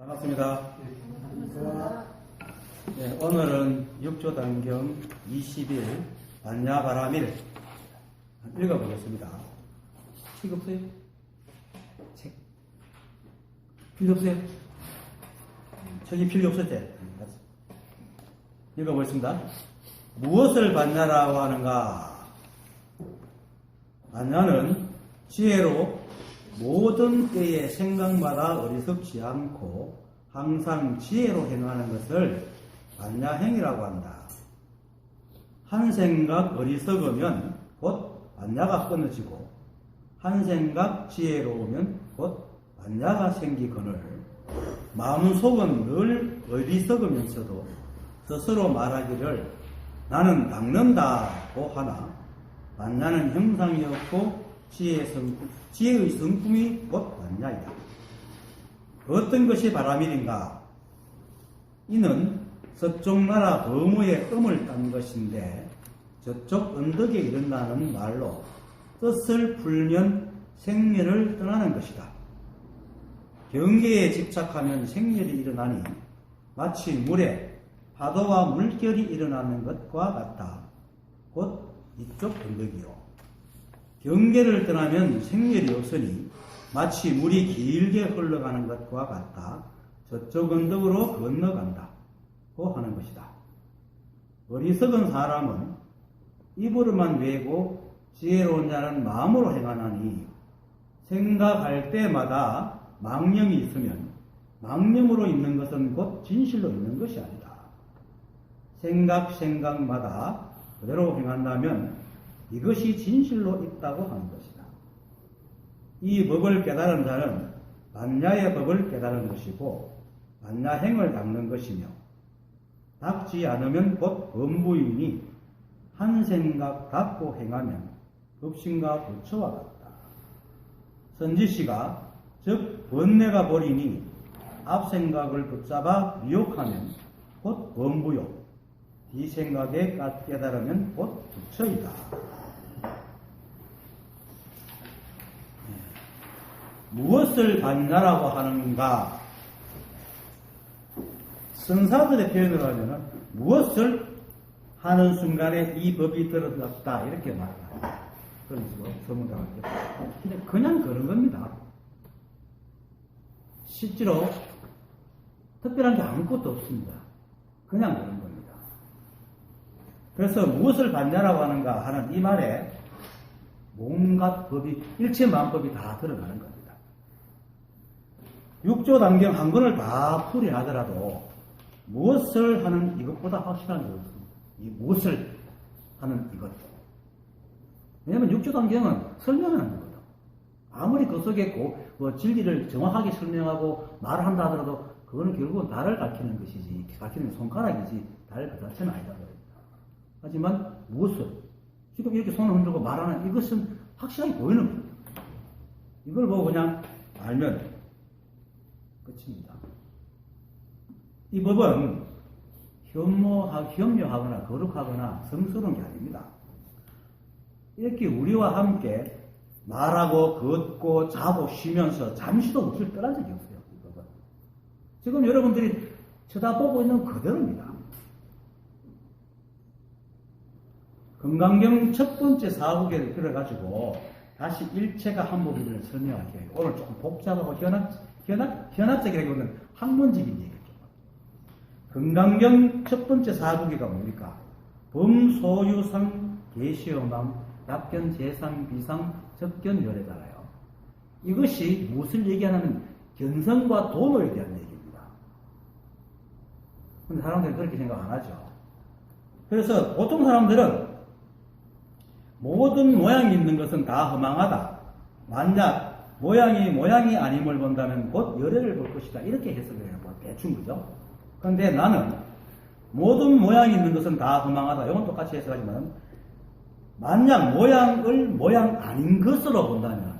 반갑습니다. 네, 오늘은 6조 단경 20일 반야바라밀 읽어보겠습니다. 책 없어요? 책 필요 없어요? 책이 필요 없었대. 읽어보겠습니다. 무엇을 반야라고 하는가? 반야는 지혜로 모든 때의 생각마다 어리석지 않고 항상 지혜로 행하는 것을 반야행위라고 한다. 한 생각 어리석으면 곧 반야가 끊어지고 한 생각 지혜로우면 곧 반야가 생기거늘 마음속은 늘 어리석으면서도 스스로 말하기를 나는 닦는다고 하나 반야는 형상이 없고 지혜의 성품이 곧 반야이다. 어떤 것이 바라밀인가? 이는 서쪽 나라 범우의 음을 딴 것인데 저쪽 언덕에 이른다는 말로 뜻을 풀면 생멸을 떠나는 것이다. 경계에 집착하면 생멸이 일어나니 마치 물에 파도와 물결이 일어나는 것과 같다. 곧 이쪽 언덕이요. 경계를 떠나면 생멸이 없으니 마치 물이 길게 흘러가는 것과 같다. 저쪽 언덕으로 건너간다고 하는 것이다. 어리석은 사람은 입으로만 외고 지혜로운 자는 마음으로 행하나니 생각할 때마다 망념이 있으면 망념으로 있는 것은 곧 진실로 있는 것이 아니다. 생각마다 그대로 행한다면 이것이 진실로 있다고 하는 것이다. 이 법을 깨달은 자는 반야의 법을 깨달은 것이고 반야행을 닦는 것이며 닦지 않으면 곧 범부이니 한 생각 닦고 행하면 법신과 부처와 같다. 선지시가 즉 번뇌가 버리니 앞생각을 붙잡아 미혹하면 곧 범부요 뒤생각에 깨달으면 곧 부처이다. 무엇을 반야라고 하는가? 선사들의 표현으로 하면 무엇을 하는 순간에 이 법이 들어졌다 이렇게 말합니다. 그런 식으로 서문가가 근데 그냥 그런 겁니다. 실제로 특별한 게 아무것도 없습니다. 그냥 그런 겁니다. 그래서 무엇을 반야라고 하는가 하는 이 말에 온갖 법이 일체만법이 다 들어가는 겁니다. 6조 단경 한 권을 다 풀이하더라도 무엇을 하는 이것보다 확실한 게 없습니다. 이 무엇을 하는 이것. 왜냐하면 6조 단경은 설명하는 거거든. 아무리 그 속에 진리를 정확하게 설명하고 말을 한다 하더라도 그거는 결국은 달을 가리키는 것이지, 가리키는 손가락이지 달 그 자체는 아니다. 하지만 무엇을 지금 이렇게 손을 흔들고 말하는 이것은 확실하게 보이는 겁니다. 이걸 보고 그냥 알면 끝입니다. 이 법은 현묘하거나 거룩하거나 성스러운 게 아닙니다. 이렇게 우리와 함께 말하고 걷고 자고 쉬면서 잠시도 우리를 떠난 적이 없어요. 이 법은. 지금 여러분들이 쳐다보고 있는 그대로입니다. 건강경 첫 번째 사국에 들어가지고 다시 일체가 한복이를 설명할게요. 오늘 조금 복잡하고 현학적이라기보다는 학문적인 얘기죠. 건강경 첫 번째 사국이가 뭡니까? 범소유상 계시어망 약견 재상 비상 적견 열애잖아요. 이것이 무엇을 얘기하냐면 견성과 도노에 대한 얘기입니다. 근데 사람들은 그렇게 생각 안 하죠. 그래서 보통 사람들은 모든 모양이 있는 것은 다 허망하다. 만약 모양이 아님을 본다면 곧 열애를 볼 것이다. 이렇게 해석을 해요. 대충 그죠? 그런데 나는 모든 모양이 있는 것은 다 허망하다. 이건 똑같이 해석하지만 만약 모양을 모양 아닌 것으로 본다면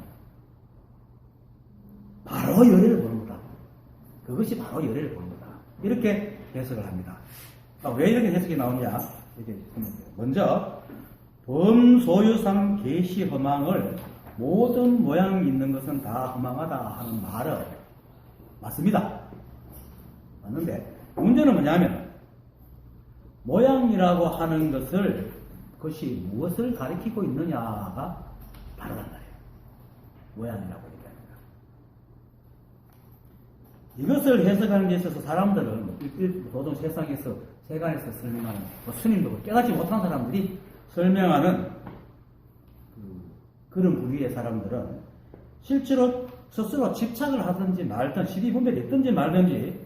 바로 열애를 보는 거다. 그것이 바로 열애를 보는 거다. 이렇게 해석을 합니다. 왜 이렇게 해석이 나오냐? 이렇게 보면 돼요. 먼저 범소유상 계시 허망을 모든 모양이 있는 것은 다 허망하다 하는 말은 맞습니다. 맞는데, 문제는 뭐냐면, 모양이라고 하는 그것이 무엇을 가리키고 있느냐가 다르단 말이에요. 모양이라고 얘기하는 거. 이것을 해석하는 데 있어서 사람들은, 보통 세상에서, 세간에서 설명하는, 스님도 깨닫지 못한 사람들이 설명하는 그런 부류의 사람들은 실제로 스스로 집착을 하든지 말든, 시비분별이 있든지 말든지,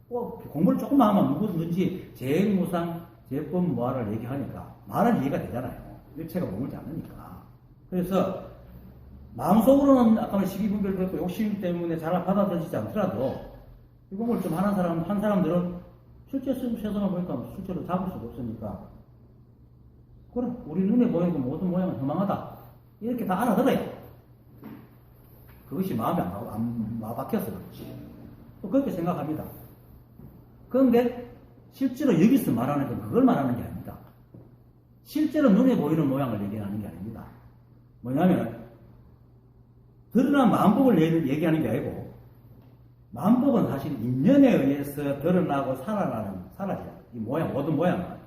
공부를 조금만 하면 누구든지 재무상, 재법 모화를 얘기하니까 말은 이해가 되잖아요. 일체가 머물지 않으니까. 그래서 마음속으로는 아까 시비분별도 그렇고 욕심 때문에 잘 받아들이지 않더라도 이 공부를 좀 하는 한 사람들은 실제 세상을 보니까 실제로 잡을 수가 없으니까 그래, 우리 눈에 보이는 모든 모양은 허망하다. 이렇게 다 알아들어요. 그것이 마음에 안 박혀서 그렇지. 또 그렇게 생각합니다. 그런데 실제로 여기서 말하는 건 그걸 말하는 게 아닙니다. 실제로 눈에 보이는 모양을 얘기하는 게 아닙니다. 뭐냐면 드러난 마음법을 얘기하는 게 아니고 마음법은 사실 인연에 의해서 드러나고 사라져요. 이 모양, 모든 모양은.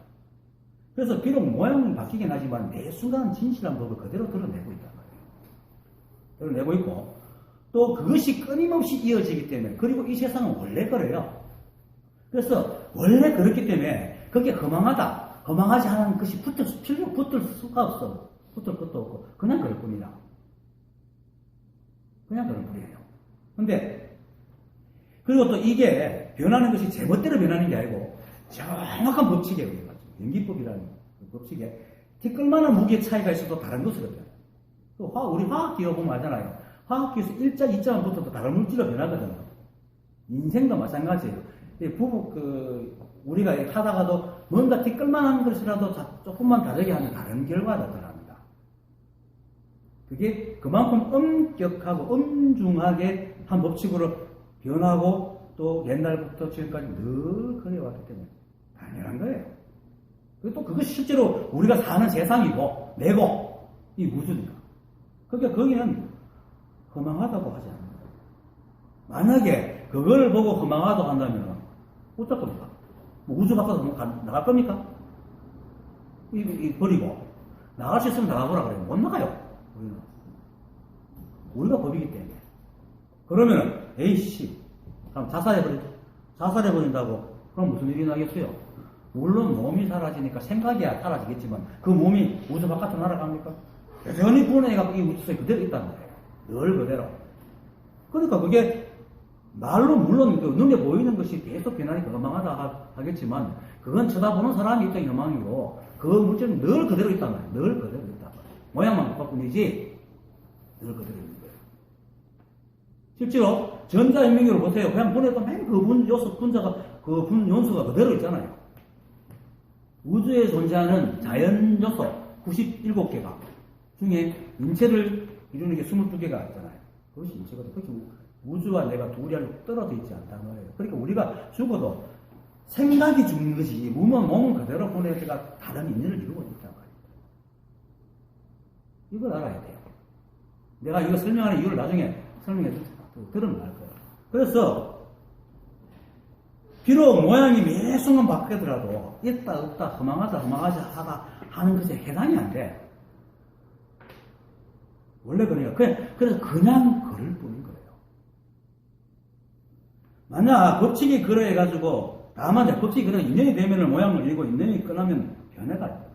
그래서 비록 모양은 바뀌긴 하지만 매 순간 진실한 법을 그대로 드러내고 있단 말이에요. 드러내고 있고 또 그것이 끊임없이 이어지기 때문에 그리고 이 세상은 원래 그래요. 그래서 원래 그렇기 때문에 그게 허망하다, 허망하지 않은 것이 붙을 수가 없어. 붙을 것도 없고 그냥 그럴 뿐이다. 그냥 그럴 뿐이에요. 근데 그리고 또 이게 변하는 것이 제멋대로 변하는 게 아니고 정확한 법칙에 의해 가지고 연기법이라는 법칙에 티끌만한 무게의 차이가 있어도 다른 것으로 변해요. 또 우리 화학기호 보면 알잖아요. 화학기호에서 1자, 2자만 붙어도 다른 물질로 변하거든요. 인생도 마찬가지예요. 우리가 하다가도 뭔가 티끌만한 것이라도 조금만 다르게 하면 다른 결과가 나타납니다. 그게 그만큼 엄격하고 엄중하게 한 법칙으로 변하고 또 옛날부터 지금까지 늘 그래왔기 때문에 당연한 거예요. 그리고 또 그것이 실제로 우리가 사는 세상이고 내고 이 우주니까. 그러니까 거기는 허망하다고 하지 않는다. 만약에 그걸 보고 허망하다고 한다면 어쩔 겁니까? 뭐 우주 밖으로 나갈 겁니까? 버리고 나갈 수 있으면 나가보라 그래요. 못 나가요. 우리가 법이기 때문에. 그러면은 A씨 그럼 자살해버린다고 그럼 무슨 일이 나겠어요? 물론 몸이 사라지니까 생각이야 사라지겠지만 그 몸이 우주 바깥으로 날아갑니까? 여전히 분해해갖고 이 우주속에 그대로 있단 말이에요. 늘 그대로. 그러니까 그게 말로 물론 눈에 보이는 것이 계속 변하니까 허망하다 하겠지만 그건 쳐다보는 사람의 입장이 허망이고 그 물질은 늘 그대로 있단 말이에요. 늘 그대로 있단 말이에요. 모양만 바꾼이지 늘 그대로 있는 거예요. 실제로 전자인명으로 보세요. 그냥 보내도 맨 그 분자가 그 분 연수가 그대로 있잖아요. 우주에 존재하는 자연 요소 97개가 중에 인체를 이루는 게 22개가 있잖아요. 그것이 인체거든요. 그것이 우주와 내가 둘이 떨어져 있지 않다는 거예요. 그러니까 우리가 죽어도 생각이 죽는 것이 몸은 그대로 보내다가 다른 인연을 이루고 있단 말이에요. 이걸 알아야 돼요. 내가 이거 설명하는 이유를 나중에 설명해 들으면 알 거예요. 그래서 비록 모양이 매 순간 바뀌더라도 있다 없다 허망하다 하다 하는 것에 해당이 안 돼. 원래 그래요. 그래서 그냥 그럴 뿐인 거예요. 만약 법칙이 그러해가지고 다만 법칙이 그런 인연이 되면은 모양을 이루고 인연이 끝나면 변해가요.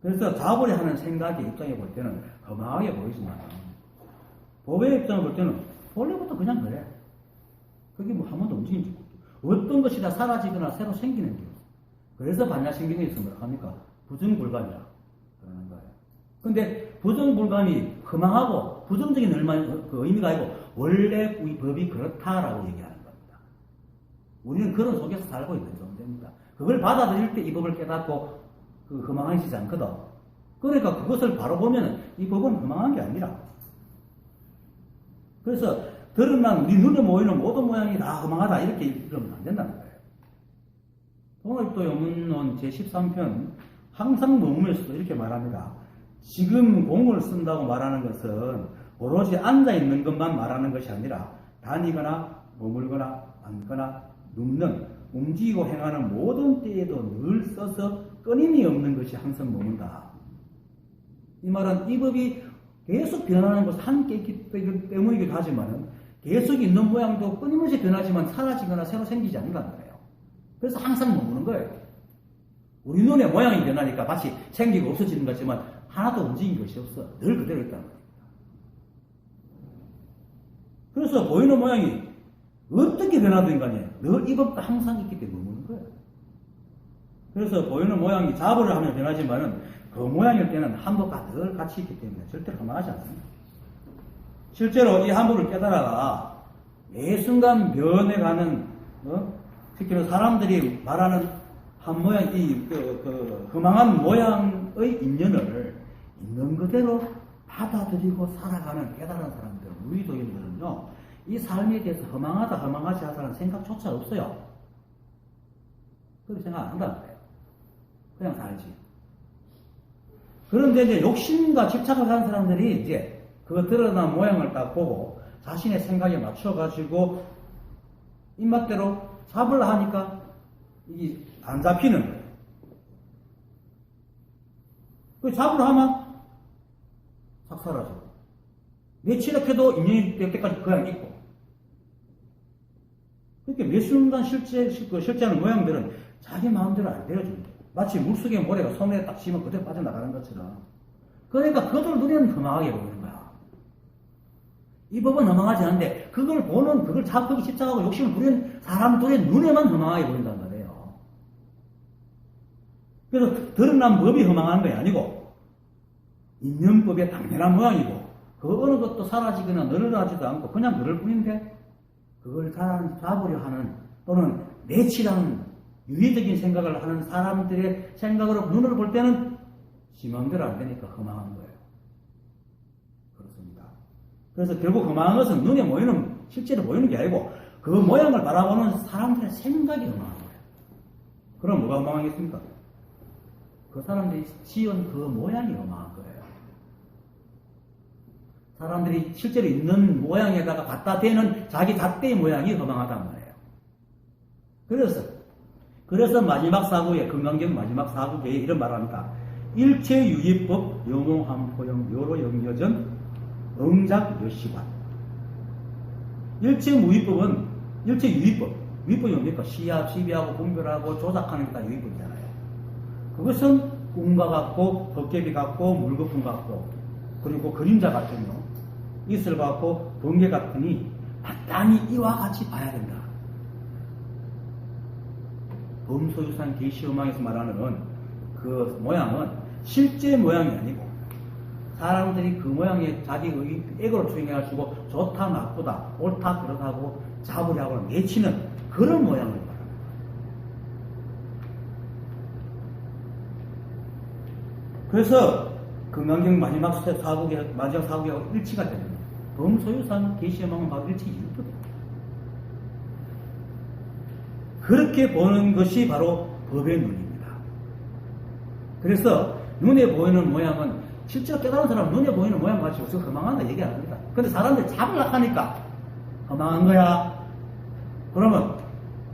그래서 자불이 하는 생각의 입장에 볼 때는 허망하게 보이지만 법의 입장을 볼 때는 원래부터 그냥 그래. 그게 뭐 한 번도 움직인 적 없고 어떤 것이 다 사라지거나 새로 생기는 게 없어. 그래서 반야신경에서 뭐라 합니까? 부정불감이라 그러는 거예요. 근데 부정불감이 허망하고 부정적인 의미가 아니고 원래 이 법이 그렇다라고 얘기하는 겁니다. 우리는 그런 속에서 살고 있는 존재입니다. 그걸 받아들일 때 이 법을 깨닫고 허망해지지 않거든. 그러니까 그것을 바로 보면 이 법은 허망한 게 아니라 그래서 드러난 우리 눈에 보이는 모든 모양이 다 허망하다 이렇게 이러면 안 된다는 거예요. 동아일보 영문론 제13편 항상 머물면서도 이렇게 말합니다. 지금 공을 쓴다고 말하는 것은 오로지 앉아있는 것만 말하는 것이 아니라 다니거나 머물거나 앉거나 눕는 움직이고 행하는 모든 때에도 늘 써서 끊임이 없는 것이 항상 머문다. 이 말은 이 법이 계속 변하는 것은 함께 있기 때문이기도 하지만 계속 있는 모양도 끊임없이 변하지만 사라지거나 새로 생기지 않는단 말이에요. 그래서 항상 머무는 거예요. 우리 눈의 모양이 변하니까 마치 생기고 없어지는 것 같지만 하나도 움직인 것이 없어. 늘 그대로 있단 말이에요. 그래서 보이는 모양이 어떻게 변하든 간에 늘 이 법도 항상 있기 때문에 머무는 거예요. 그래서 보이는 모양이 잡으려 하면 변하지만은 그 모양일 때는 한법과 늘 같이 있기 때문에 절대로 허망하지 않습니다. 실제로 이 한법을 깨달아가 매 순간 변해가는, 특히는 사람들이 말하는 한 모양, 허망한 모양의 인연을 있는 그대로 받아들이고 살아가는 깨달은 사람들, 무의도인들은요, 이 삶에 대해서 허망하다, 허망하지 않다는 생각조차 없어요. 그렇게 생각 안 한다는 거예요. 그냥 살지. 그런데 이제 욕심과 집착을 하는 사람들이 이제 그 드러난 모양을 딱 보고 자신의 생각에 맞춰가지고 입맛대로 잡으려 하니까 이게 안 잡히는 거예요. 그 잡으려 하면 싹 사라져. 며칠을 해도 인연이 될 때까지 그냥 있고. 그렇게 몇 순간 실제하는 모양들은 자기 마음대로 안 되어준다. 마치 물속의 모래가 손에 딱 쥐면 그대로 빠져나가는 것처럼. 그러니까 그들 눈에는 허망하게 보이는 거야. 이 법은 허망하지 않은데 그걸 보는, 그걸 자극하기 집착하고 욕심을 부리는 사람들의 눈에만 허망하게 보인단 말이에요. 그래서 드러난 법이 허망한 게 아니고 인연법의 당연한 모양이고 그 어느 것도 사라지거나 늘어나지도 않고 그냥 그럴 뿐인데 그걸 잡으려 하는 또는 내치라는 유의적인 생각을 하는 사람들의 생각으로 눈으로 볼 때는 지 마음대로 안 되니까 허망한 거예요. 그렇습니다. 그래서 결국 허망한 것은 눈에 보이는, 실제로 보이는 게 아니고 그 모양을 바라보는 사람들의 생각이 허망한 거예요. 그럼 뭐가 허망하겠습니까? 그 사람들이 지은 그 모양이 허망한 거예요. 사람들이 실제로 있는 모양에다가 갖다 대는 자기 잣대의 모양이 허망하단 말이에요. 그래서 마지막 사구에, 금강경 마지막 사구에 이런 말을 합니다. 일체유의법, 영호함포영, 요로영여전, 응작여시관. 일체무의법은, 일체유의법. 유의법이 뭡니까? 시합, 시비하고, 분별하고, 조작하는 게 다 유의법이잖아요. 그것은 꿈과 같고, 덮개비 같고, 물거품 같고, 그리고 그림자 같으며, 이슬 같고, 번개 같으니, 마땅히 이와 같이 봐야 된다. 범소유산 계시음악에서 말하는 그 모양은 실제 모양이 아니고 사람들이 그 모양에 자기의 애고를 투영해가지고 좋다 나쁘다 옳다 그렇다고 잡으려고 내치는 그런 모양을 말합니다. 그래서 금강경 마지막 사국에 일치가 됩니다. 범소유산 계시음악은 바로 일치이유법입니다. 그렇게 보는 것이 바로 법의 눈입니다. 그래서 눈에 보이는 모양은 실제로 깨달은 사람은 눈에 보이는 모양 가지고 저 허망하다 얘기 안 합니다. 근데 사람들이 잡으려고 하니까 허망한 거야. 그러면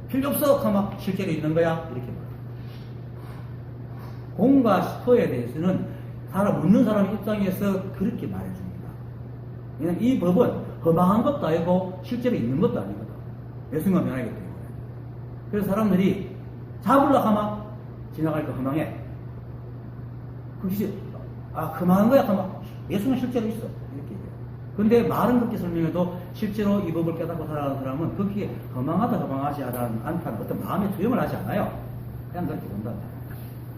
필요 없어. 그만 실제로 있는 거야. 이렇게 말합니다. 공과 싶어에 대해서는 묻는 사람 입장에서 그렇게 말해줍니다. 왜냐하면 이 법은 허망한 것도 아니고 실제로 있는 것도 아니거든. 매 순간 변하기 때문에. 그래서 사람들이 잡으려고 하면 지나가니까 허망해. 그것이, 허망한 거야. 매 순간 실제로 있어. 이렇게 얘기해요. 근데 말은 그렇게 설명해도 실제로 이 법을 깨닫고 살아가는 사람은 거기에 허망하다, 허망하지 않다는 어떤 마음의 투영을 하지 않아요. 그냥 그렇게 본다.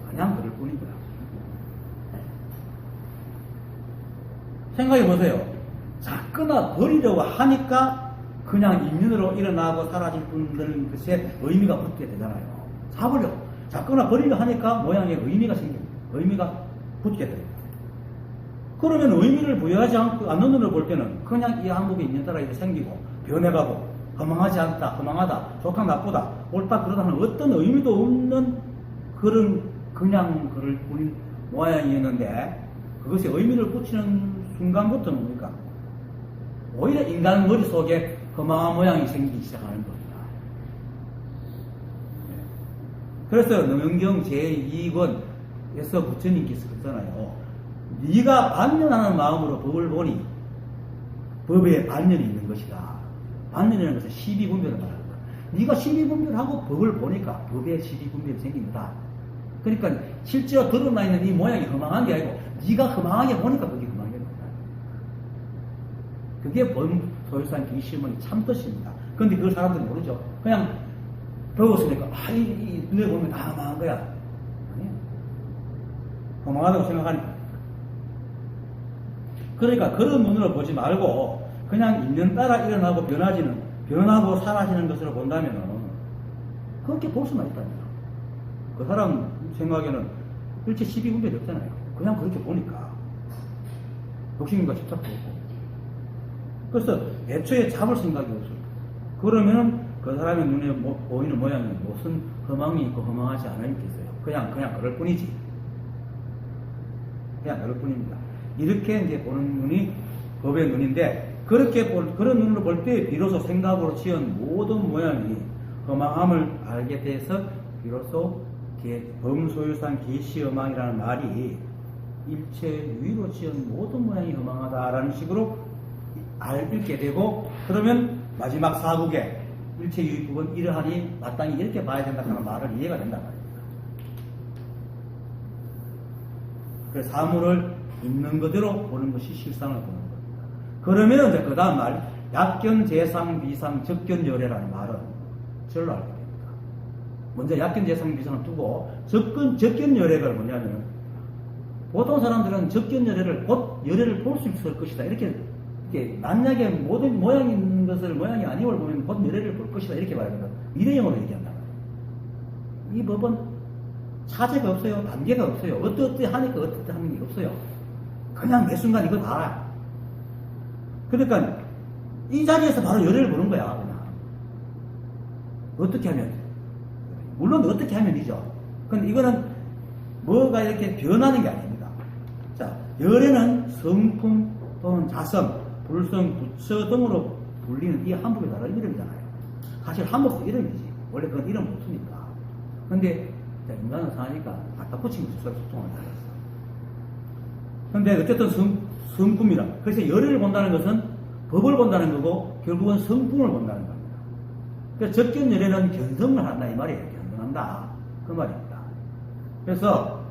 그냥 그럴 뿐인 거야. 생각해보세요. 잡거나 버리려고 하니까 그냥 인연으로 일어나고 사라질 뿐들 것에 의미가 붙게 되잖아요. 잡거나 버리려 하니까 모양에 의미가 생깁니다. 의미가 붙게 돼요. 그러면 의미를 부여하지 않는 눈으로 볼 때는 그냥 이 한국의 인연 따라 이렇게 생기고 변해가고 허망하지 않다, 허망하다, 좋다, 나쁘다, 옳다, 그러다 하는 어떤 의미도 없는 그냥 그럴 뿐인 모양이었는데 그것에 의미를 붙이는 순간부터 뭡니까? 오히려 인간 머릿속에 허망한 모양이 생기기 시작하는 겁니다. 그래서 능영경 제2권에서 부처님께서 그러잖아요. 네가 반면하는 마음으로 법을 보니 법에 반면이 있는 것이다. 반면이라는 것은 시비분별을 말하는 거야. 네가 시비분별하고 법을 보니까 법에 시비분별이 생긴 거다. 그러니까 실제로 드러나 있는 이 모양이 허망한 게 아니고 네가 허망하게 보니까 그게 허망한 거다. 그게 범소유산 기시문의 참뜻입니다. 그런데 그걸 사람들이 모르죠. 그냥 배웠으니까 이 눈에 보면 다 허망한 거야. 아니야. 허망하다고 생각하니까. 그러니까 그런 눈으로 보지 말고 그냥 인연 따라 일어나고 변하고 사라지는 것으로 본다면은 그렇게 볼 수만 있답니다. 그 사람 생각에는 일체 시비분별이 없잖아요. 그냥 그렇게 보니까 욕심과 집착도 없고. 그래서 애초에 잡을 생각이 없어요. 그러면은 그 사람의 눈에 보이는 모양이 무슨 허망이 있고 허망하지 않아 있겠어요. 그냥 그럴 뿐이지. 그냥 그럴 뿐입니다. 이렇게 이제 보는 눈이 법의 눈인데, 그런 눈으로 볼 때 비로소 생각으로 지은 모든 모양이 허망함을 알게 돼서 비로소 범소유산 계시허망이라는 말이 일체 유의로 지은 모든 모양이 허망하다라는 식으로 읽게 되고, 그러면 마지막 사국에 일체 유의법은 이러하니 마땅히 이렇게 봐야 된다는 말을 이해가 된단 말입니다. 그래서 사물을 있는 그대로 보는 것이 실상을 보는 겁니다. 그러면 이제 그 다음 말, 약견, 재상, 비상, 적견, 열애라는 말은 절로 알게 됩니다. 먼저 약견, 재상, 비상을 두고 적견, 열애가 뭐냐면, 보통 사람들은 적견, 열애를 곧 열애를 볼 수 있을 것이다. 이렇게 만약에 모든 모양이 있는 것을 모양이 아니걸 보면 곧 열애를 볼 것이다. 이렇게 말합니다. 미래형으로 얘기한다. 이 법은 차제가 없어요. 단계가 없어요. 어떻게 하니까 어떻게 하는 게 없어요. 그냥 매 순간 이거 다 알아. 그러니까 이 자리에서 바로 열애를 보는 거야. 그냥 어떻게 하면, 물론 어떻게 하면이죠. 근데 이거는 뭐가 이렇게 변하는 게 아닙니다. 자, 열애는 성품 또는 자성, 불성, 부처 등으로 불리는 이 한법의 다른 이름이잖아요. 사실 한법도 이름이지. 원래 그건 이름 못 쓰니까. 근데 인간은 사니까 갖다 붙인 것이 서로 소통을 잘했어. 근데 어쨌든 성품이라. 그래서 열애를 본다는 것은 법을 본다는 거고 결국은 성품을 본다는 겁니다. 그래서 적견 열애는 견성을 한다 이 말이에요. 견성한다. 그 말입니다. 그래서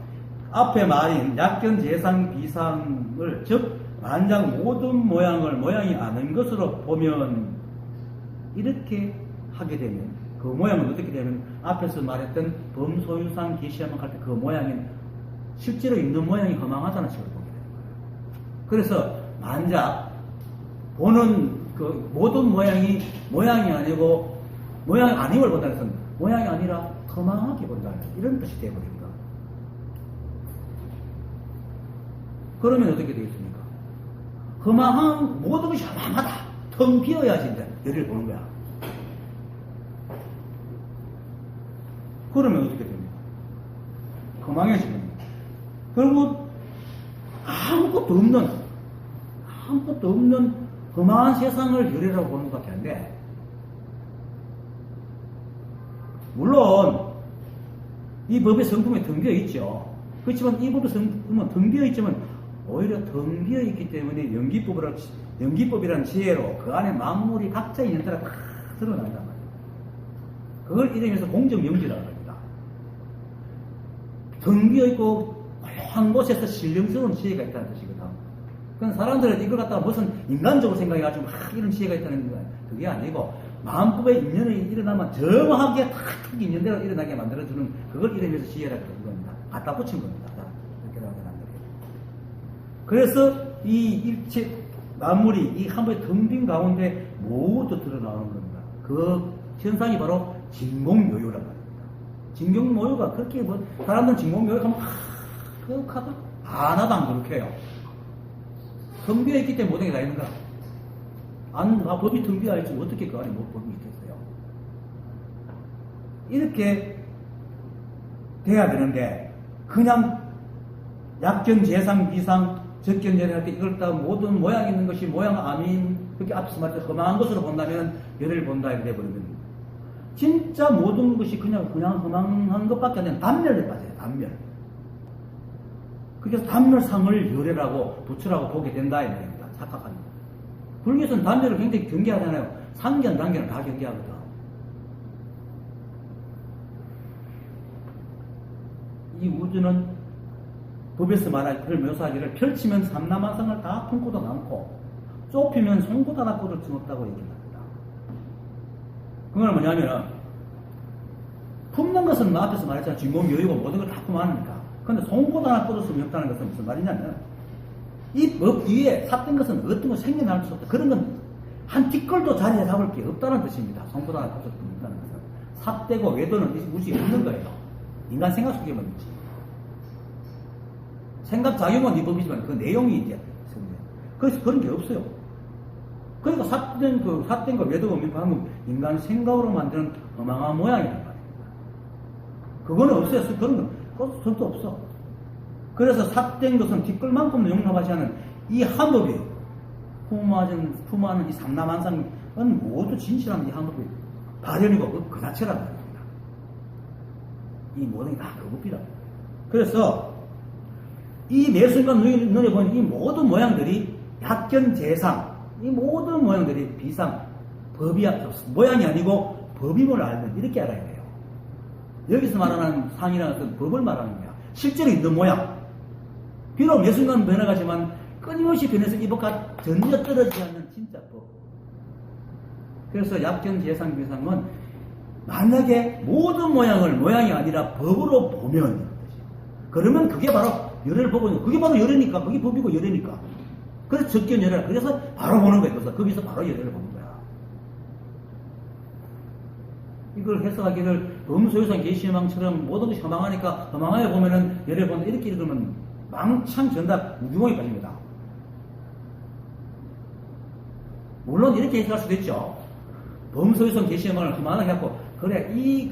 앞에 말인 약견, 재상, 비상을 즉 만장 모든 모양을 모양이 아는 것으로 보면 이렇게 하게 되면 그 모양은 어떻게 되면 앞에서 말했던 범소유상 계시하면 할 때 그 모양이 실제로 있는 모양이 허망하다는 식으로 보게 되는 거예요. 그래서 만작 보는 그 모든 모양이 아니고 모양이 아님을 본다는 것은 모양이 아니라 허망하게 본다는 이런 뜻이 되어버립니다. 그러면 어떻게 되겠습니까? 허망한 모든 것이 허망하다. 텅 비어야지 이제 열을 보는 거야. 그러면 어떻게 됩니까? 허망해지는 거예요. 그리고 아무것도 없는 허망한 세상을 열애라고 보는 것 같은데, 물론 이 법의 성품에 덩비어 있죠. 그렇지만 이 법의 성품은 덩비어 있지만 오히려 덩비어 있기 때문에 연기법이라는 지혜로 그 안에 만물이 각자 있는 따라 다 드러난단 말이에요. 그걸 이름에서 공정명지라고 합니다. 덩비어 있고 한 곳에서 신령스러운 지혜가 있다는 뜻이거든. 그건 사람들은 이걸 갖다가 무슨 인간적으로 생각해가지고 막 이런 지혜가 있다는 거야. 그게 아니고 마음법의 인연이 일어나면 정확하게 탁 인연대로 일어나게 만들어주는 그걸 이름에서 지혜라고 하는 겁니다. 갖다 붙인 겁니다. 이렇게 나오게 한 거예요. 그래서 이 일체 만물이 이 한 번에 텅 빈 가운데 모두 드러나오는 겁니다. 그 현상이 바로 진공묘유란 말입니다. 진공묘유가 그렇게 사람들은 진공묘유 하면 그렇게 하나도 안 그렇게 해요. 텅 비어 있기 때문에 모든 게 다 있는 거야. 법이 텅 비어 있지 어떻게 그 안에 법이 있겠어요. 이렇게 돼야 되는데 그냥 약견, 재상, 비상, 적견열애할 때 이걸 다 모든 모양이 있는 것이 모양 아닌 그렇게 앞에서 말했던 험한 것으로 본다면 열애를 본다 이렇게 돼버리면 진짜 모든 것이 그냥 험한 것밖에 안 되는 단멸에 빠져요. 단멸. 그래서 단멸상을 열애라고 부처라고 보게 된다 이 말입니다. 착각합니다. 불교에서는 단멸을 굉장히 경계하잖아요. 상견, 단견을 다 경계하거든. 이 우주는 법에서 말할 그걸 묘사하기를 펼치면 삼라만상을 다 품고도 남고 좁히면 송곳 하나 꽂을 수 없다고 얘기합니다. 그건 뭐냐면은 품는 것은 앞에서 말했잖아요. 진공 여유고 모든 걸 다 품어하니까. 그런데 송곳 하나 꽂을 수 없다는 것은 무슨 말이냐면 이 법 위에 삿된 것은 어떤 거 생겨날 수 없다. 그런 건 한 티끌도 자리에 잡을 게 없다는 뜻입니다. 송곳 하나 꽂을 수 없다는 것은 삿되고 외도는 우주에 없는 거예요. 인간 생각 속에만 있지. 생각 작용은 이 법이지만 그 내용이 이제 그래서 그런 게 없어요. 그러니까 삿된 거 외도가 없는 방금 인간 생각으로 만드는 어마어마한 모양이란 말입니다. 그거는 없어요. 그런 건 절대 없어. 그래서 삿된 것은 뒷글만큼 용납하지 않은 이 한법이 품어하는 이 삼라만상은 모두 진실한 이 한법이 발현이고 그 자체란 말입니다. 이 모든 게 다 그 법이다. 그래서 이 매순간 눈에 보이는 이 모든 모양들이 약견 재상, 이 모든 모양들이 비상, 모양이 아니고 법임을 알면 이렇게 알아야 돼요. 여기서 말하는 상이라는 것은 법을 말하는 거야. 실제로 있는 모양. 비록 매순간 변해가지만 끊임없이 변해서 이 법과 전혀 떨어지지 않는 진짜 법. 그래서 약견 재상 비상은 만약에 모든 모양을 모양이 아니라 법으로 보면 그러면 그게 바로 열애를 보고 있는 그게 바로 열애니까 그게 법이고 열애니까 그래서 적견 열애라 그래서 바로 보는 거예요. 그래서 거기서 바로 열애를 보는 거야. 이걸 해석하기를 범소유상 계시망처럼 모든 것이 허망하니까 허망하게 보면은 열애 본다 이렇게 읽으면 망창 전답 무기공에 빠집니다. 물론 이렇게 해석할 수도 있죠. 범소유상 계시망을 허망하게 갖고 그래 이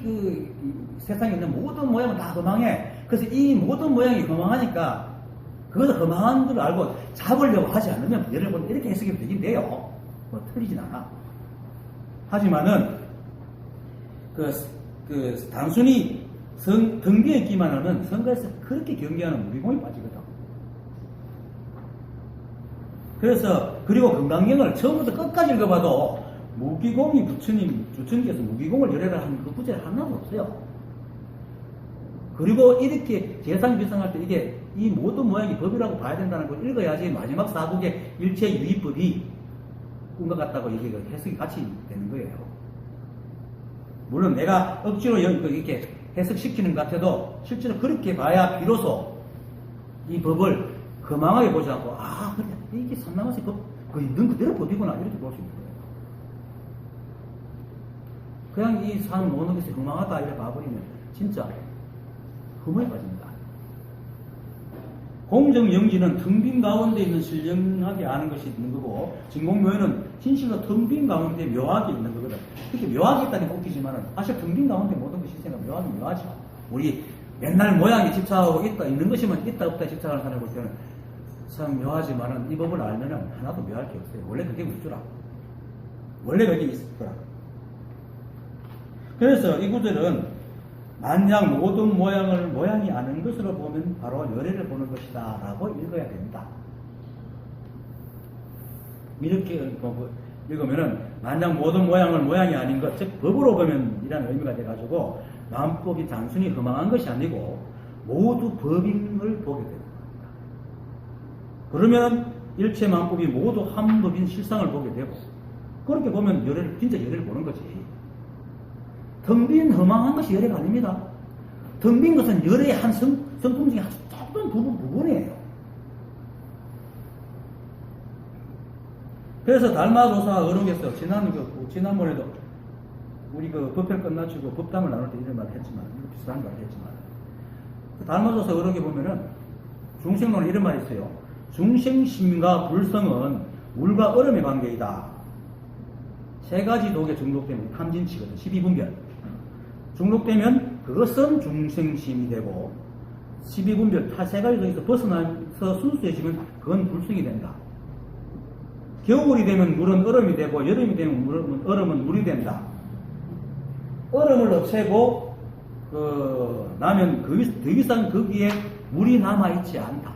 세상에 있는 모든 모양은 다 허망해. 그래서 이 모든 모양이 허망하니까 그것을 허망한 걸 알고 잡으려고 하지 않으면 예를 보면 이렇게 해석이 되긴 돼요. 뭐 틀리진 않아. 하지만은 단순히 등비에 있기만 하면 성가에서 그렇게 경계하는 무기공이 빠지거든. 그래서 그리고 건강경을 처음부터 끝까지 읽어봐도 무기공이 부처님께서 무기공을 열애를 하는 그 구절이 하나도 없어요. 그리고 이렇게 재상비상할 때 이게 이 모든 모양이 법이라고 봐야 된다는 걸 읽어야지 마지막 사국의 일체 유의법이 꿈과 같다고 얘기가 해석이 같이 되는 거예요. 물론 내가 억지로 이렇게 해석시키는 것 같아도 실제로 그렇게 봐야 비로소 이 법을 거망하게 보지 않고 그래 이게 삼라만세 법 그 있는 그대로 법이구나 이렇게 볼 수 있는 거예요. 그냥 이 산 모든 것이 거망하다 이렇게 봐버리면 진짜 흠에 빠집니다. 공정영지는 텅 빈 가운데 있는 신령하게 아는 것이 있는 거고 진공묘에는 진실로 텅 빈 가운데 묘하게 있는 거거든. 그렇게 묘하게 있다니 웃기지만은 사실 텅 빈 가운데 모든 것이 있으니까 묘하죠. 우리 옛날 모양에 집착하고 있는 것이면 있다 없다 집착하는 사람을 볼 때는 참 묘하지만은 이 법을 알면은 하나도 묘할 게 없어요. 원래 그게 우주라. 원래 그게 있었더라. 그래서 이 구절은 만약 모든 모양을 모양이 아닌 것으로 보면 바로 열애를 보는 것이다 라고 읽어야 됩니다. 이렇게 읽으면은 만약 모든 모양을 모양이 아닌 것, 즉 법으로 보면 이라는 의미가 돼가지고 만법이 단순히 허망한 것이 아니고 모두 법임을 보게 됩니다. 그러면 일체 만법이 모두 한 법인 실상을 보게 되고 그렇게 보면 진짜 열애를 보는 거지. 텅 빈 허망한 것이 열애가 아닙니다. 텅 빈 것은 열애의 한 성품 중에 아주 작은 부분이에요. 그래서 달마조사 어록에서 지난번에도 우리 법회 끝마치고 법담을 나눌 때 이런 말을 했지만 비슷한 말을 했지만 달마조사 어록에 보면은 중생론에 이런 말이 있어요. 중생심과 불성은 물과 얼음의 관계이다. 세 가지 독에 중독되면 탐진치거든. 12분별. 중독되면 그것은 중생심이 되고 12분별 세 가지 독에서 벗어나서 순수해지면 그건 불성이 된다. 겨울이 되면 물은 얼음이 되고 여름이 되면 얼음은 물이 된다. 얼음을 없애고 나면 더 이상 거기에 물이 남아있지 않다.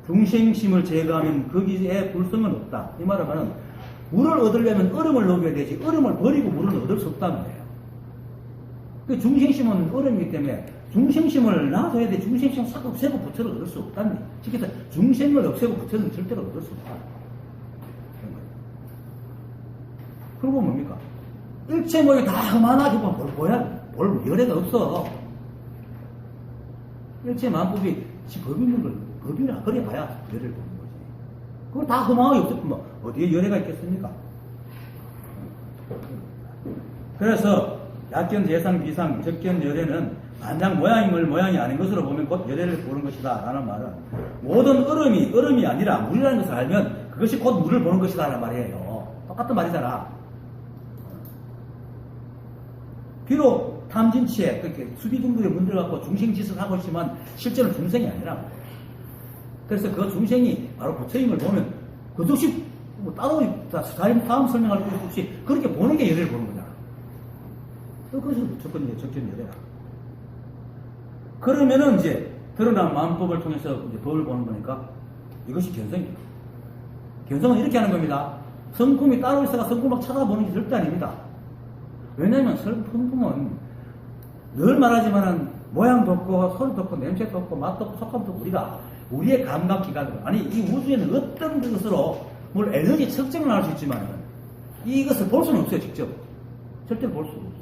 중생심을 제거하면 거기에 불성은 없다. 이 말은 물을 얻으려면 얼음을 녹여야 되지 얼음을 버리고 물을 얻을 수 없다는 거예요. 그 중생심은 얼음이기 때문에 중생심을 놔둬야 돼. 중생심을 싹 없애고 부처를 얻을 수 없다는 거예요. 즉 해서 중생을 없애고 부처는 절대로 얻을 수 없다. 그리고 뭡니까? 일체 모이 다 험하나게 볼 열애가 없어. 일체 만법이 법이 있는 걸 법이라 그래 봐야 열애를 보는 거지. 그거 다 험하게 없었구만. 어디에 열애가 있겠습니까? 그래서 약견, 재상, 비상, 적견, 열애는 만약 모양임을 모양이 아닌 것으로 보면 곧 열애를 보는 것이다 라는 말은 모든 얼음이 아니라 물이라는 것을 알면 그것이 곧 물을 보는 것이다 라는 말이에요. 똑같은 말이잖아. 비록 탐진치에 그렇게 수비중도에 문들어갖고 중생짓을 하고 있지만 실제는 중생이 아니라 말이에요. 그래서 그 중생이 바로 부처님을 보면 그것이 뭐 따로 다음 설명할 것 없이 그렇게 보는 게 열애를 보는 거잖아. 그것이 무조건 적견 열애라. 그러면은 이제 드러난 마음법을 통해서 이제 법을 보는 거니까 이것이 견성입니다. 견성은 이렇게 하는 겁니다. 성품이 따로 있어가 성품 막 찾아보는 게 절대 아닙니다. 왜냐면 성품은 늘 말하지만은 모양도 없고 소리도 없고 냄새도 없고 맛도 없고 촉감도 없고 우리의 감각기관으로 아니 이 우주에는 어떤 것으로 뭘 에너지 측정을 할 수 있지만 이것을 볼 수는 없어요. 직접 절대로 볼 수가 없어요.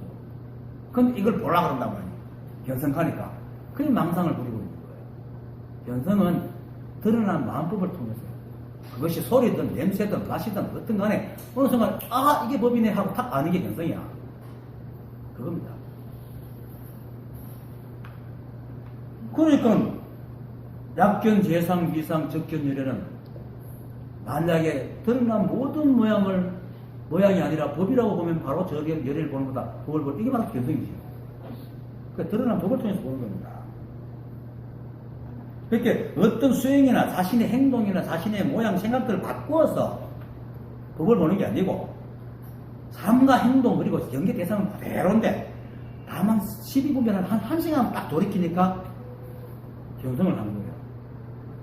근데 이걸 보려고 그런단 말이에요. 견성하니까 그게 망상을 부리고 있는 거예요. 견성은 드러난 마음법을 통해서 그것이 소리든 냄새든 맛이든 어떤 간에 어느 순간 이게 법이네 하고 탁 아는 게 견성이야. 그겁니다. 그러니까 약견, 재상, 비상, 적견, 열애는 만약에 드러난 모든 모양이 아니라 법이라고 보면 바로 저게 열애를 보는 거다. 법을 보는 이게 바로 견성이죠. 그러니까 드러난 법을 통해서 보는 겁니다. 그렇게 어떤 수행이나 자신의 행동이나 자신의 모양, 생각들을 바꾸어서 법을 보는 게 아니고 삶과 행동 그리고 경계 대상은 그대로인데 다만 12분별 한 시간 딱 돌이키니까 견성을 하는 거예요.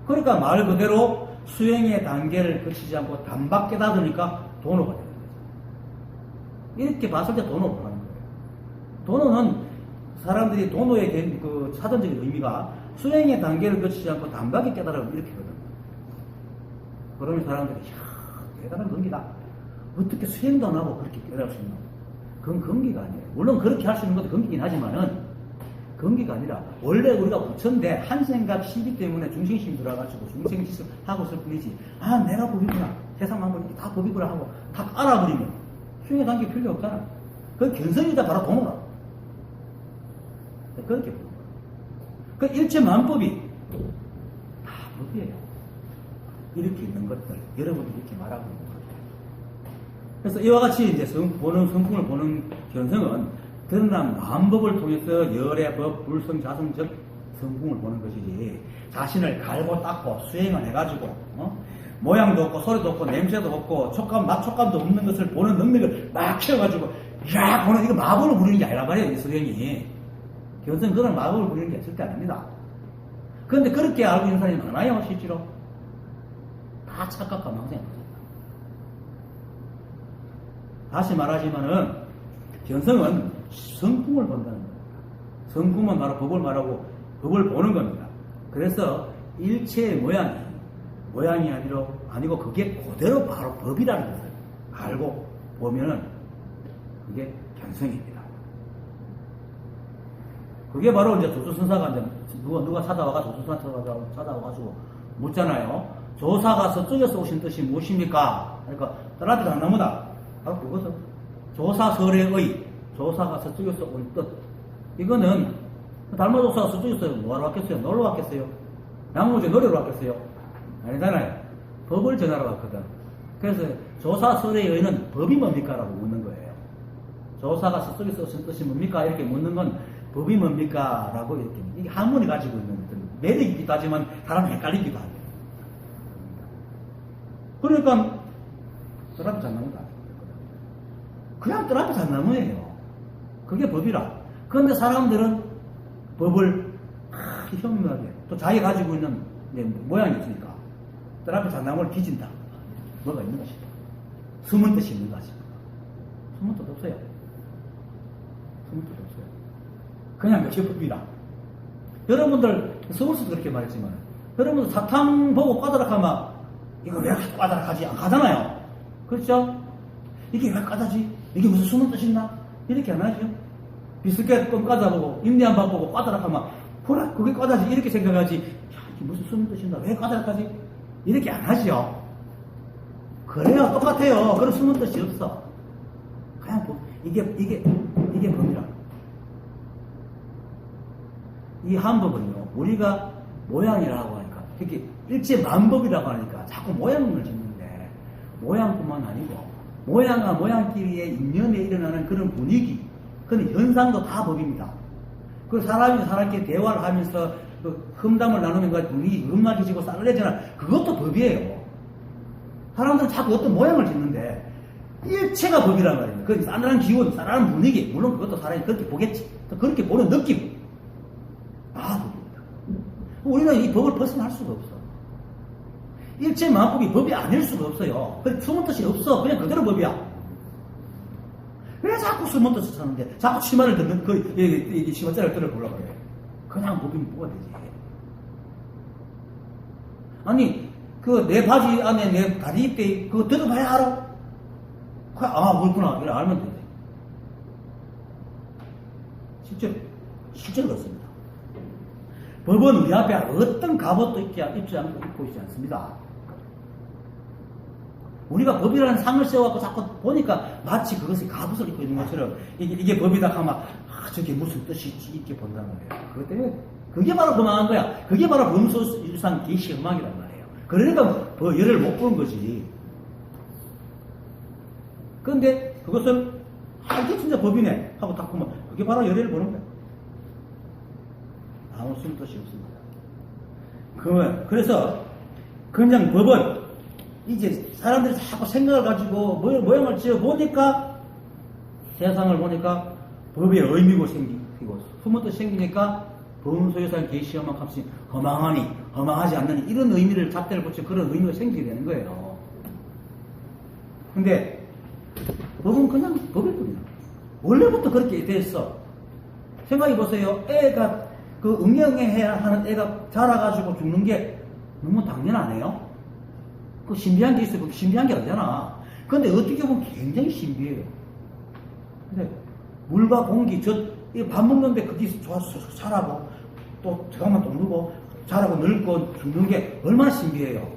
그러니까 말 그대로 수행의 단계를 거치지 않고 단박 깨닫으니까 도노가 되는 거죠. 이렇게 봤을 때 도노가 하는 거예요. 도노는 사람들이 도노의 그 사전적인 의미가 수행의 단계를 거치지 않고 단박에 깨달으면 이렇게 거든요. 그러면 사람들이 대단한 건기다. 어떻게 수행도 안 하고 그렇게 깨달을 수 있나? 그건 건기가 아니에요. 물론 그렇게 할 수 있는 것도 건기긴 하지만은 건기가 아니라 원래 우리가 부처인데 한 생각 시비 때문에 중생심이 들어가지고 중생짓을 하고 있을 뿐이지 내가 법이구나 세상 만물이 다 법이구나 하고 다 알아버리면 수행의 단계 필요 없잖아. 그 견성이다 바로 도노라. 그렇게 보는 거예요. 그 일체 만법이 다 법이에요. 이렇게 있는 것들 여러분이 이렇게 말하고 있는 것들. 그래서 이와 같이 이제 성품을 보는 견성은 드러난 마음법을 통해서 열애법, 불성, 자성적 성품을 보는 것이지 자신을 갈고 닦고 수행을 해가지고 모양도 없고 소리도 없고 냄새도 없고 맛촉감도 없는 것을 보는 능력을 막 키워가지고 보는 이거 마법을 부리는 게 아니란 말이에요. 이 수행이 견성 그런 마법을 부리는 게 절대 아닙니다. 그런데 그렇게 알고 있는 사람이 많아요. 실제로 다 착각과 망상입니다. 다시 말하지만은 견성은 성품을 본다는 겁니다. 성품은 바로 법을 말하고 법을 보는 겁니다. 그래서 일체의 모양이 아니고 그게 그대로 바로 법이라는 것을 알고 보면은 그게 견성입니다. 그게 바로 이제 조수선사가 이제 누가 찾아와가지고 묻잖아요. 조사가 서쪽에서 오신 뜻이 무엇입니까? 그러니까 딸한테도 안 나무다. 바로 그것은 조사설의 조사가 서쪽에서 온 뜻. 이거는 달마조사가 서쪽에서 뭐하러 왔겠어요? 놀러 왔겠어요? 양무제 노래로 왔겠어요? 아니잖아요. 법을 전하러 왔거든. 그래서 조사설의 의는 법이 뭡니까? 라고 묻는 거예요. 조사가 서쪽에서 오신 뜻이 뭡니까? 이렇게 묻는 건 법이 뭡니까? 라고 이렇게 이게 한문이 가지고 있는 매력이기도 하지만 사람 헷갈리기도 하죠. 그러니까 뜰 앞에 잣나무가 그냥 뜰 앞에 잣나무예요. 그게 법이라. 그런데 사람들은 법을 현명하게 또 자기 가지고 있는 모양이 있으니까 뜰 앞에 잣나무를 빚은다. 뭐가 있는 것이다. 숨은 뜻이 있는 것이다. 숨은 뜻 없어요. 숨은 뜻 없어요. 그냥 그게 법이라. 여러분들 서울서도 그렇게 말했지만 여러분들 사탕 보고 까다락하면 이거 왜 까다락하지? 안 가잖아요. 그렇죠? 이게 왜 까다지? 이게 무슨 숨은 뜻이 있나? 이렇게 안 하죠. 비스켓 껌 까다보고 인디안 밥 보고 까다락하면 그래 그게 까다지 이렇게 생각하지. 야, 이게 무슨 숨은 뜻이 있나? 왜 까다락하지? 이렇게 안 하죠. 그래요. 똑같아요. 그런 숨은 뜻이 없어. 그냥 이게 법이라. 이 한법은요, 우리가 모양이라고 하니까, 이렇게 일제만법이라고 하니까 자꾸 모양을 짓는데, 모양뿐만 아니고, 모양과 모양끼리의 인연에 일어나는 그런 분위기, 그런 현상도 다 법입니다. 그 사람이 사람께 대화를 하면서 그 험담을 나누는 그 분위기, 음악이 지고 쌀을 내잖아. 그것도 법이에요. 사람들은 자꾸 어떤 모양을 짓는데, 일체가 법이란 말이에요. 그 싸늘한 기운, 싸늘한 분위기, 물론 그것도 사람이 그렇게 보겠지. 그렇게 보는 느낌. 다 법입니다. 우리는 이 법을 벗어날 수가 없어. 일체만법이 법이 아닐 수가 없어요. 숨은 뜻이 없어. 그냥 그대로 법이야. 왜 자꾸 숨은 뜻을 찾는데 자꾸 치마를 듣는 이 치마자를 들어보려고 그래. 그냥 법이면 뭐가 되지? 아니 그 내 바지 안에 내 다리 입대 그거 들어봐야 알아? 아 그렇구나. 이래 알면 되지. 실제로 그렇습니다. 법은 우리 앞에 어떤 갑옷도 입지 않고 입고 있지 않습니다. 우리가 법이라는 상을 세워갖고 자꾸 보니까 마치 그것이 갑옷을 입고 있는 것처럼 이게 법이다 하면 저게 무슨 뜻이 있지 이렇게 본다는 거예요. 그것 때문에 그게 바로 험한 거야. 그게 바로 범소유상 계시 험악이란 말이에요. 그러니까 열을 못 보는 거지. 그런데 그것을 이게 진짜 법이네 하고 딱 보면 그게 바로 열애를 보는 거야. 아무 숨 뜻이 없습니다. 그래서 그냥 법은 이제 사람들이 자꾸 생각을 가지고 모양을 지어 보니까 세상을 보니까 법의 의미고 생기고 숨은 뜻이 생기니까 범소유상 계시험한 값이 허망하니 허망하지 않느니 이런 의미를 잣대를 붙여 그런 의미가 생기게 되는 거예요. 근데 법은 그냥 법일 뿐이야. 원래부터 그렇게 됐어. 생각해 보세요. 애가 그 응용해야 하는 애가 자라가지고 죽는 게 너무 당연하네요. 그 신비한 게 있어요. 그 신비한 게 아니잖아. 근데 어떻게 보면 굉장히 신비해요. 근데 물과 공기, 밥 먹는데 그게 좋아서 자라고, 또 잠깐만 또 누고, 자라고 늙고 죽는 게 얼마나 신비해요.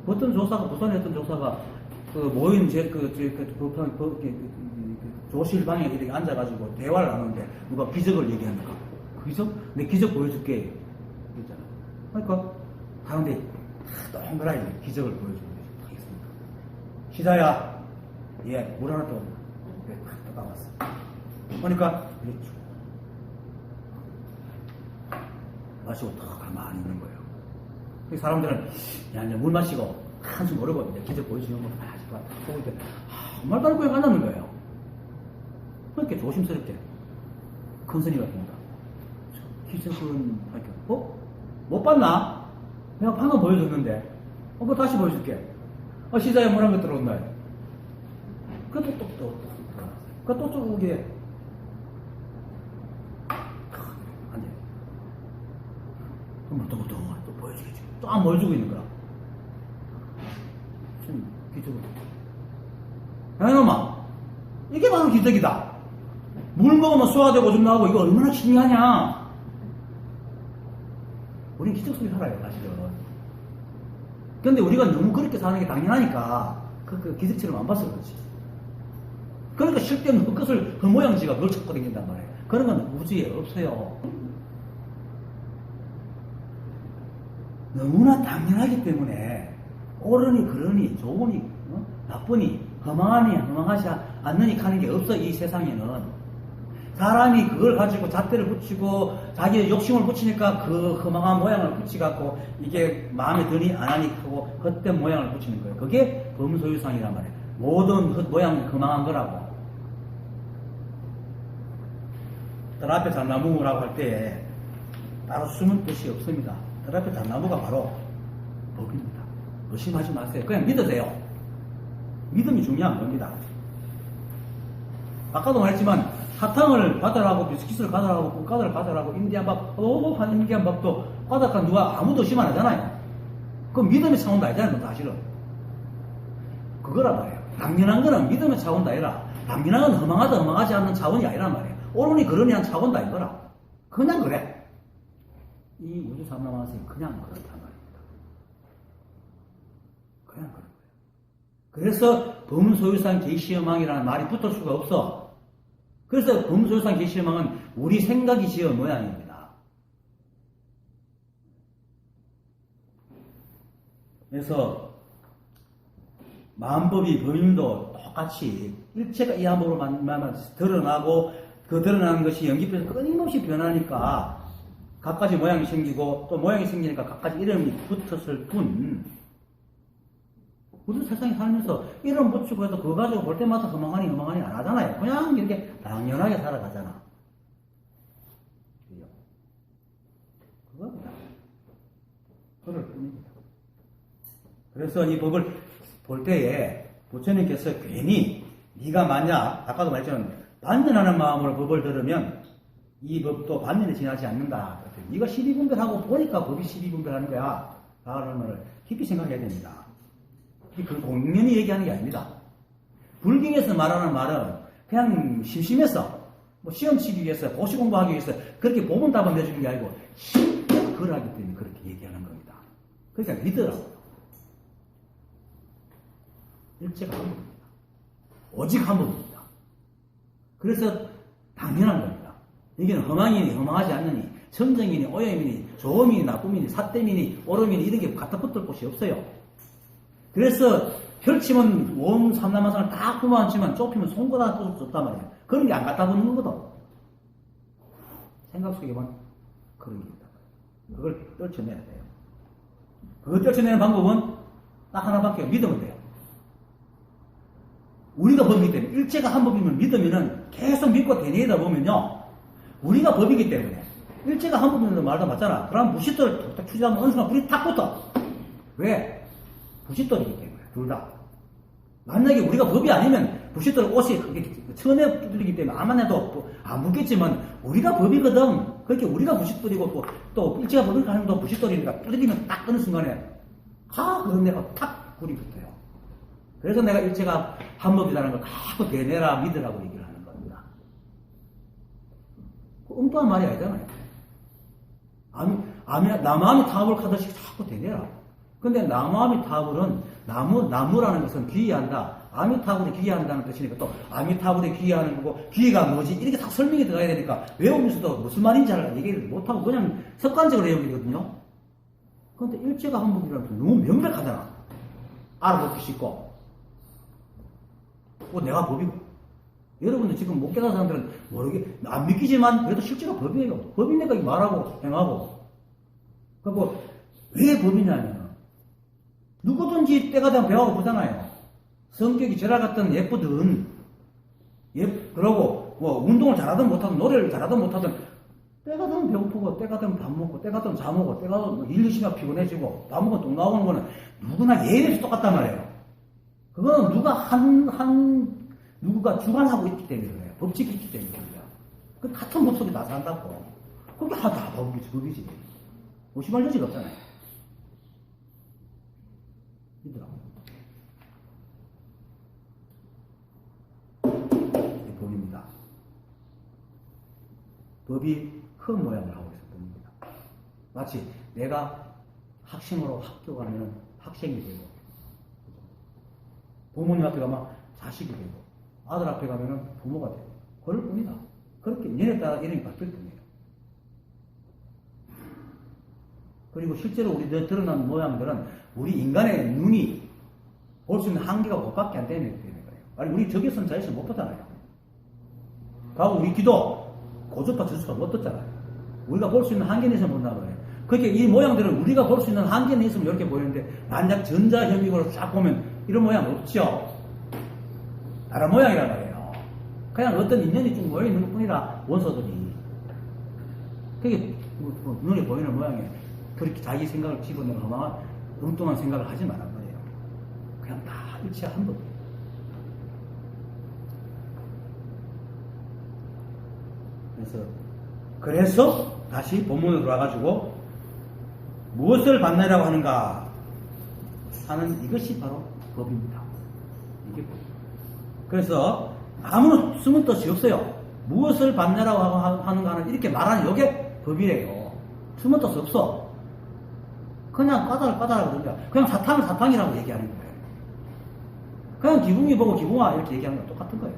어떤 조사가, 부산에 어떤 조사가, 그 모인 조실방에 이렇게 앉아가지고 대화를 하는데 누가 기적을 얘기합니까? 기적? 내 기적 보여줄게. 그랬잖아. 그러니까 가운데 동그라미 기적을 보여주는 게 있습니다. 시자야, 예, 물 하나 더. 그래, 탁 떠가봤어. 그러니까 그렇죠. 마시고 탁 가만히 있는 거예요. 사람들은 야, 이제 물 마시고 한숨 모르고 이제 기적 보여주는 거 보고 있대. 말도 안 하고 앉았는 거예요. 그렇게 조심스럽게 큰 스님이 봅니다. 기적은 할게요. 못 봤나? 내가 방금 보여줬는데. 그거 다시 보여줄게. 시자에 물 한 개 들어온다. 그것도 또 들어왔어요. 그것도 또 오게. 안 돼. 그럼 또 보여주겠지. 또 안 보여주고 있는 거야. 기적은. 야, 이놈아. 이게 바로 기적이다. 물 먹으면 소화되고 좀 나오고 이거 얼마나 중요하냐. 우린 기적 속에 살아요, 사실은. 근데 우리가 너무 그렇게 사는 게 당연하니까 그 기적처럼 안 봐서 그렇지. 그러니까 실제는 헛것을 그 모양지가 그걸 찾고 다닌단 말이에요. 그런 건 우주에 없어요. 너무나 당연하기 때문에 옳으니 그러니 좋으니 나쁘니 허망하니 허망하지 않느니 하는 게 없어. 이 세상에는 사람이 그걸 가지고 잣대를 붙이고 자기의 욕심을 붙이니까 그 허망한 모양을 붙여갖고 이게 마음에 드니 안 하니 하고 헛된 모양을 붙이는 거예요. 그게 범소유상이란 말이에요. 모든 모양이 허망한 거라고. 뜰 앞에 잣나무라고 할 때에 따로 숨은 뜻이 없습니다. 뜰 앞에 잣나무가 바로 법입니다. 의심하지 마세요. 그냥 믿으세요. 믿음이 중요한 겁니다. 아까도 말했지만 사탕을 받으라고 비스킷을 받으라고 꽃가루를 받으라고 인디안 밥, 한 인디안 밥도 받았다 누가 아무도 의심 안 하잖아요. 그건 믿음의 차원도 아니잖아요. 사실은 그거란 말이에요. 당연한 거는 믿음의 차원도 아니라 당연한 건 허망하다 허망하지 않는 차원이 아니란 말이에요. 옳으니 그러니 한 차원도 아니더라. 그냥 그래. 이 우주 삼라만성이 그냥 그렇단 말입니다. 그냥 그런 거예요. 그래서 범소유상 계시여망이라는 말이 붙을 수가 없어. 그래서 범소유상 계시여망은 우리 생각이 지은 모양입니다. 그래서 마음법이 범임도 똑같이 일체가 이 한법으로 드러나고 그 드러나는 것이 연기표에서 끊임없이 변하니까 각가지 모양이 생기고 또 모양이 생기니까 각가지 이름이 붙었을 뿐 우리 세상에 살면서 이름 붙이고 해도 그거 가지고 볼 때마다 허망하니 안 하잖아요. 그냥 이렇게 당연하게 살아가잖아. 그겁니다. 그럴 뿐입니다. 그래서 이 법을 볼 때에 부처님께서 괜히 네가 만약 아까도 말했지만 반전하는 마음으로 법을 들으면 이 법도 반면에 지나지 않는다. 네가 시비분별하고 보니까 법이 시비분별하는 거야. 라는 말을 깊이 생각해야 됩니다. 그 공연히 얘기하는 게 아닙니다. 불경에서 말하는 말은 그냥 심심해서 뭐 시험 치기 위해서 고시 공부하기 위해서 그렇게 보문 답을 내주는 게 아니고 실제 그걸 하기 때문에 그렇게 얘기하는 겁니다. 그러니까 믿으라고. 일체가 한 법입니다. 오직 한 법입니다. 그래서 당연한 겁니다. 이게는 허망이니 허망하지 않느니 청정이니 오염이니 좋음이니 나쁨이니 사땜이니 오름이니 이런 게 갖다 붙을 곳이 없어요. 그래서 펼치면 온 삼라만상을 다 품어안지만 좁히면 손보다 또 좁단 말이에요. 그런 게 안 갖다 붙는 거거든. 생각 속에만 그런 게 있다. 그걸 떨쳐내야 돼요. 그걸 떨쳐내는 방법은 딱 하나밖에 믿으면 돼요. 우리가 법이기 때문에 일체가 한 법이면 믿으면은 계속 믿고 되뇌다 보면요 우리가 법이기 때문에 일체가 한 법이면 말도 맞잖아. 그럼 무싯돌을 툭툭 추지하면 어느 순간 불이 탁 붙어. 왜? 부싯돌이기 때문에 둘 다. 만약에 우리가 법이 아니면 부싯돌 옷이 천에 두들리기 때문에 아만 해도 안 붙겠지만 우리가 법이거든. 그렇게 우리가 부싯돌이고 또 일체가 법이니까 하는 것도 부싯돌이니까 두들리면 딱 어느 순간에 그런 데가 탁 불이 붙어요. 그래서 내가 일체가 한 법이라는 걸 자꾸 대내라 믿으라고 얘기를 하는 겁니다. 엉뚱한 말이 아니잖아요. 나마음이 타업을 하듯이 자꾸 대내라. 근데 나무아미 타불은 나무라는 것은 귀의한다. 아미타불이 귀의한다는 뜻이니까 또 아미타불이 귀의하는 거고 귀의가 뭐지? 이렇게 다 설명이 들어가야 되니까 외우면서도 무슨 말인지 잘 얘기를 못하고 그냥 습관적으로 외우거든요. 그런데 일체가 한 법이라는 것은 너무 명백하잖아. 알아보기 쉽고. 내가 법이고. 여러분들 지금 못 깨달은 사람들은 안 믿기지만 그래도 실제로 법이에요. 법이니까 말하고 행하고. 그리고 왜 법이냐면 누구든지 때가 되면 배우고 보잖아요. 성격이 저라 같던 예쁘든, 그러고, 운동을 잘하든 못하든, 노래를 잘하든 못하든, 때가 되면 배고프고, 때가 되면 밥 먹고, 때가 되면 잠 오고, 때가 되면 일 열심히 하면 피곤해지고, 밥 먹고 똥 나오는 거는 누구나 예의없이 똑같단 말이에요. 그거는 누구가 주관하고 있기 때문에 그래요. 법칙이 있기 때문에 그래요. 그 같은 법 속에 다 산다고. 그게 다 법이지. 의심할 여지가 없잖아요. 이게 법입니다. 법이 큰 모양을 하고 있을 뿐입니다. 마치 내가 학생으로 학교 가면 학생이 되고 부모님 앞에 가면 자식이 되고 아들 앞에 가면 부모가 되고 그럴 뿐이다. 그렇게 년에 따라 이름이 바뀔 뿐이에요. 그리고 실제로 우리 드러난 모양들은 우리 인간의 눈이 볼 수 있는 한계가 그것밖에 안 되는 때문에 그래요. 아니 우리 저기서는 자연스레 못 보잖아요. 가고 우리 귀도 고주파 주수가 못 듣잖아요. 우리가 볼 수 있는 한계 내에서 본다 그래요. 그렇게 이 모양들은 우리가 볼 수 있는 한계 내에서 이렇게 보이는데, 만약 전자현미경으로 쫙 보면 이런 모양 없죠? 다른 모양이란 말이에요. 그냥 어떤 인연이 쭉 모여있는 것 뿐이라, 원소들이. 그게 눈에 보이는 모양에 그렇게 자기 생각을 집어내고 허망한 엉뚱한 생각을 하지 말란 말이에요. 그냥 다 일체 한 법. 그래서 다시 본문으로 돌아가지고 무엇을 받느라고 하는가 하는 이것이 바로 법입니다. 이게 법. 그래서 아무런 숨은 뜻이 없어요. 무엇을 받느라고 하는가 하는 이렇게 말하는 이게 법이래요. 숨은 뜻 없어. 그냥 까다라고 그러니까 그냥 사탕은 사탕이라고 얘기하는 거예요. 그냥 기붕이 보고 기붕아 이렇게 얘기하는 거 똑같은 거예요.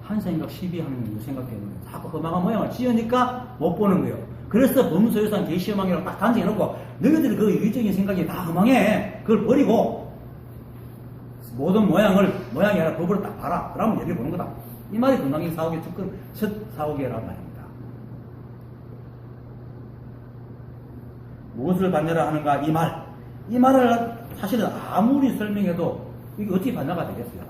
한 생각 시비하는 생각 때문에 자꾸 험악한 모양을 지으니까 못 보는 거예요. 그래서 범소유산 계시험왕이라고 딱 단정해놓고 너희들이 그 유의적인 생각이 다 험하게 그걸 버리고 모든 모양이 아니라 법을 딱 봐라. 그러면 예를 보는 거다. 이 말이 건강의 사후기의 첫 사후기라는 말입니다. 무엇을 받느라 하는가 이 말을 사실은 아무리 설명해도 이게 어떻게 받냐가 되겠어요.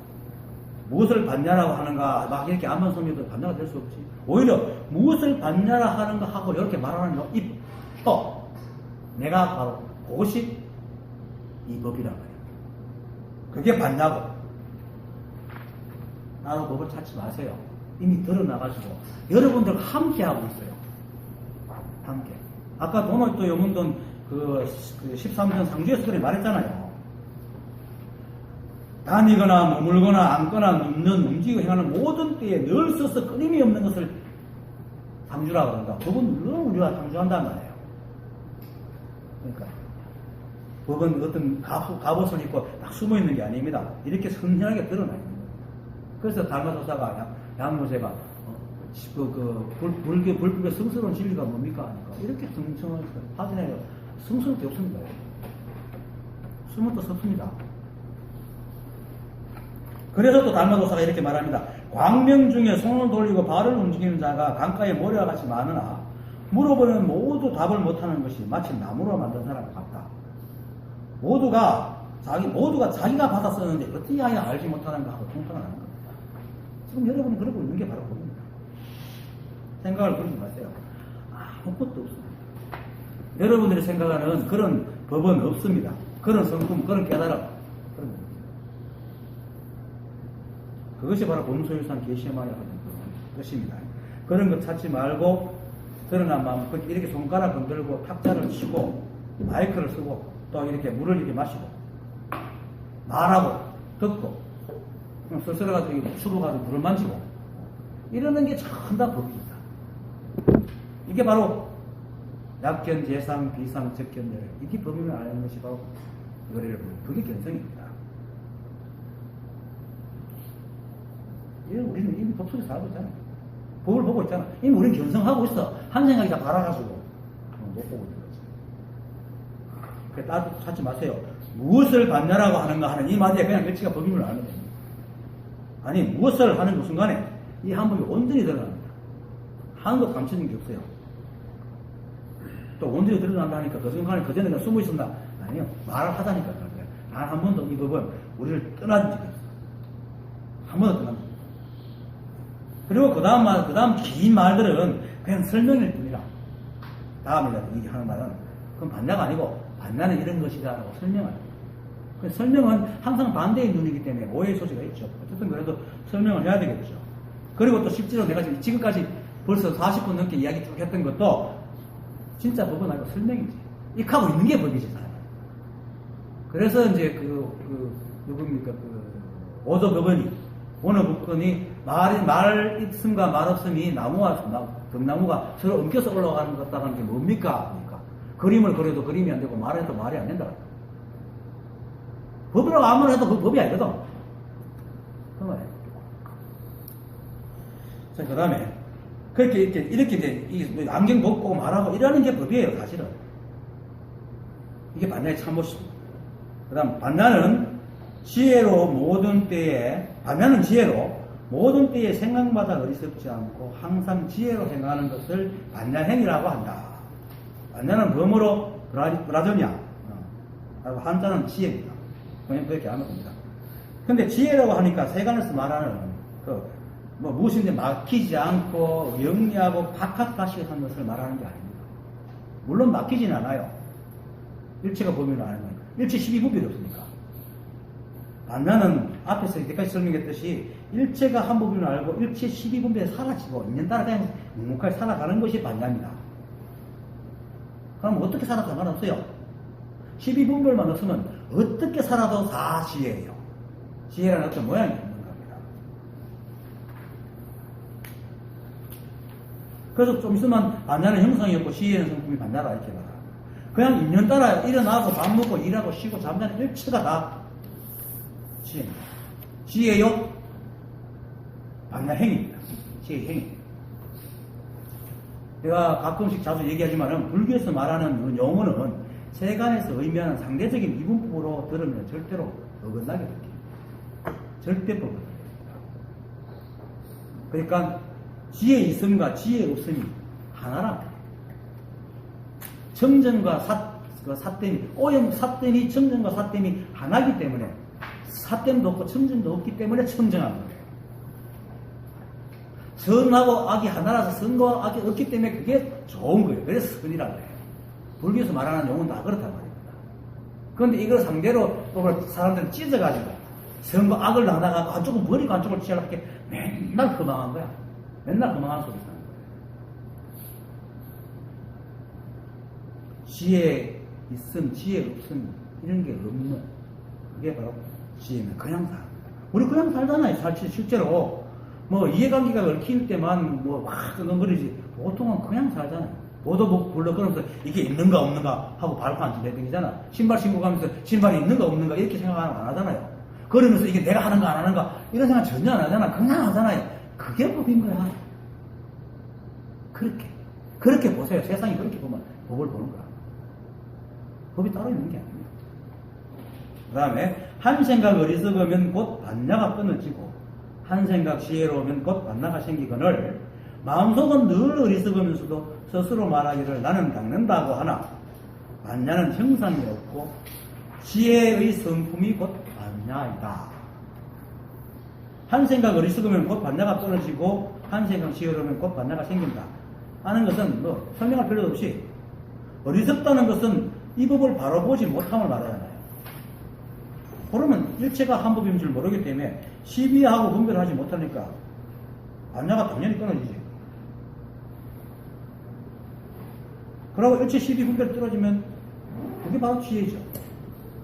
무엇을 받냐라고 하는가 막 이렇게 안만 설명해도 받냐가 될 수 없지. 오히려 무엇을 받냐라 하는가 하고 이렇게 말하는 혀 내가 바로 그것이 이 법이란 말이에요. 그게 받냐고. 나도 법을 찾지 마세요. 이미 드러나가지고 여러분들 함께 하고 있어요. 함께. 아까 도노또 영문돈 그 13전 상주에서 그래 말했잖아요. 다니거나 머물거나 앉거나 눕는 움직이고 행하는 모든 때에 늘 써서 끊임이 없는 것을 상주라고 그런다. 법은 늘 우리가 상주한단 말이에요. 그러니까 법은 어떤 갑옷을 입고 딱 숨어있는 게 아닙니다. 이렇게 선명하게 드러나 있는 거예요. 그래서 달마도사가 양모세가 불법의 성스러운 진리가 뭡니까? 하니까 이렇게 성성을 파진해요. 성스러울 게 없습니다. 숨은 뜻 없습니다. 그래서 또 달마도사가 이렇게 말합니다. 광명 중에 손을 돌리고 발을 움직이는 자가 강가에 모래와 같이 많으나 물어보면 모두 답을 못하는 것이 마치 나무로 만든 사람 같다. 모두가 자기가 받아 썼는데 어떻게 하여 알지 못하는가 하고 통탄하는 겁니다. 지금 여러분이 그러고 있는 게 바로 법입니다. 생각을 그러지 마세요. 아무것도 없습니다. 여러분들이 생각하는 그런 법은 없습니다. 그런 성품, 그런 깨달음, 그런 겁니다. 그것이 바로 범소유산 계시험하여 하는 것입니다. 그런 것 찾지 말고 드러난 마음, 이렇게 손가락 흔들고 탁자를 치고 마이크를 쓰고 또 이렇게 물을 이렇게 마시고 말하고 듣고 쓸쓸해가지고 추구가지고 물을 만지고 이러는 게 참 다 법입니다. 이게 바로 약견, 재상, 비상, 적견, 이게 법임을 아는 것이 바로 요리를 보는 그게 견성입니다. 우리는 이미 법 속에 살고 있잖아. 법을 보고 있잖아. 이미 우리는 견성하고 있어. 한 생각이 다 바라가지고 못 보고 있는 거지. 그래 따로 찾지 마세요. 무엇을 받냐라고 하는가 하는 이 말에 그냥 일치가 법임을 아는 겁니다. 아니 무엇을 하는 그 순간에 이 한 법이 온전히 드러납니다. 하나도 감춰진 게 없어요. 또 온전히 드러난다니까 그 순간에 그전에 내가 숨어 있었나? 아니요. 말을 하다니까 그런 거예요. 단 한 번도 이 법은 우리를 떠난 적이 없어요. 한 번도 떠난 적이 없어요. 그리고 그 다음 긴 말들은 그냥 설명일 뿐이라. 다음이라도 이게 하는 말은 그건 반야가 아니고 반야는 이런 것이다 라고 설명을 해요. 그 설명은 항상 반대의 눈이기 때문에 오해의 소지가 있죠. 어쨌든 그래도 설명을 해야 되겠죠. 그리고 또 실제로 내가 지금까지 벌써 40분 넘게 이야기 쭉 했던 것도 진짜 법은 아니고 설명이지. 익하고 있는 게 법이지, 사람. 그래서 이제 누굽니까, 오조법원이, 원어법권이 말 있음과 말 없음이 나무와 등나무가 서로 엉켜서 올라가는 것 같다는 게 뭡니까? 그러니까. 그림을 그려도 그림이 안 되고 말을 해도 말이 안 된다. 법이라고 아무나 해도 그 법이 아니거든. 그 말이에요. 자, 그 다음에, 이렇게 이제, 안경 벗고 말하고 이러는 게 법이에요, 사실은. 이게 반야의 참모습입니다. 그 다음, 반야는 지혜로 모든 때에, 반면은 지혜로 모든 때에 생각마다 어리석지 않고 항상 지혜로 행하는 것을 반야행이라고 한다. 반야는 범으로 브라더냐, 한자는 지혜입니다. 그냥 그렇게 하는 겁니다. 근데 지혜라고 하니까 세간에서 말하는 무엇인데 막히지 않고 영리하고 박학다식한 것을 말하는 게 아닙니다. 물론 막히진 않아요. 일체가 범위를 아는 거니까. 일체 12분별이 없으니까. 반면은 앞에서 이때까지 설명했듯이 일체가 한 부분을 알고 일체 12분별에 사라지고 있는 따라 그냥 묵묵하게 살아가는 것이 반야입니다. 그럼 어떻게 살아도 상관없어요. 12분별만 없으면 어떻게 살아도 다 지혜예요. 지혜라는 어떤 모양이 있는 겁니다. 그래서 좀 있으면 반야는 형상이 없고 지혜는 성품이 반야다 이렇게 말합니다. 그냥 인연 따라 일어나고 밥 먹고 일하고 쉬고 잠자는 일체가 다 지혜입니다. 지혜요? 반야행입니다. 지혜행입니다. 제가 가끔씩 자주 얘기하지만 불교에서 말하는 용어는 세간에서 의미하는 상대적인 이분법으로 들으면 절대로 어긋나게 됩니다. 절대법을 됩니다. 그러니까 지혜 있음과 지혜 없음이 하나랍니다. 청정과 사땜이, 오염 사땜이 청정과 사땜이 하나이기 때문에 사땜도 없고 청정도 없기 때문에 청정한 거예요. 선하고 악이 하나라서 선과 악이 없기 때문에 그게 좋은 거예요. 그래서 선이라고 해요. 불교에서 말하는 용어는 다 그렇단 말입니다. 그런데 이걸 상대로 사람들은 찢어가지고 선과 악을 나눠가고 한쪽은 버리고 한쪽을 취하려고 이렇게 맨날 허망한 거야. 맨날 허망한 소리 하는 거예요. 지혜 있음, 지혜 없음 이런 게 없는 그게 바로 지혜는 그냥 살아. 우리 그냥 살잖아요. 실제로 뭐 이해관계가 얽힐 때만 막 끙끙거리지 보통은 그냥 살잖아요. 보도복 불러그러면서 이게 있는가 없는가 하고 발판 내댕기잖아. 신발 신고 가면서 신발이 있는가 없는가 이렇게 생각 안 하잖아요. 그러면서 이게 내가 하는가 안 하는가 이런 생각 전혀 안 하잖아. 그냥 하잖아요. 그게 법인 거야. 그렇게 보세요. 세상이 그렇게 보면 법을 보는 거야. 법이 따로 있는 게 아닙니다. 그 다음에 한 생각 어리석으면 곧 반야가 끊어지고 한 생각 지혜로우면 곧 반야가 생기거늘 마음속은 늘 어리석으면서도 스스로 말하기를 나는 닦는다고 하나 반야는 형상이 없고 지혜의 성품이 곧 반야이다. 한 생각 어리석으면 곧 반야가 떨어지고 한 생각 지혜로우면 곧 반야가 생긴다 하는 것은 설명할 필요도 없이 어리석다는 것은 이 법을 바로 보지 못함을 말하잖아요. 그러면 일체가 한 법인 줄 모르기 때문에 시비하고 분별하지 못하니까 반야가 당연히 끊어지지. 그러고 일체 시비 분별 떨어지면 그게 바로 지혜죠.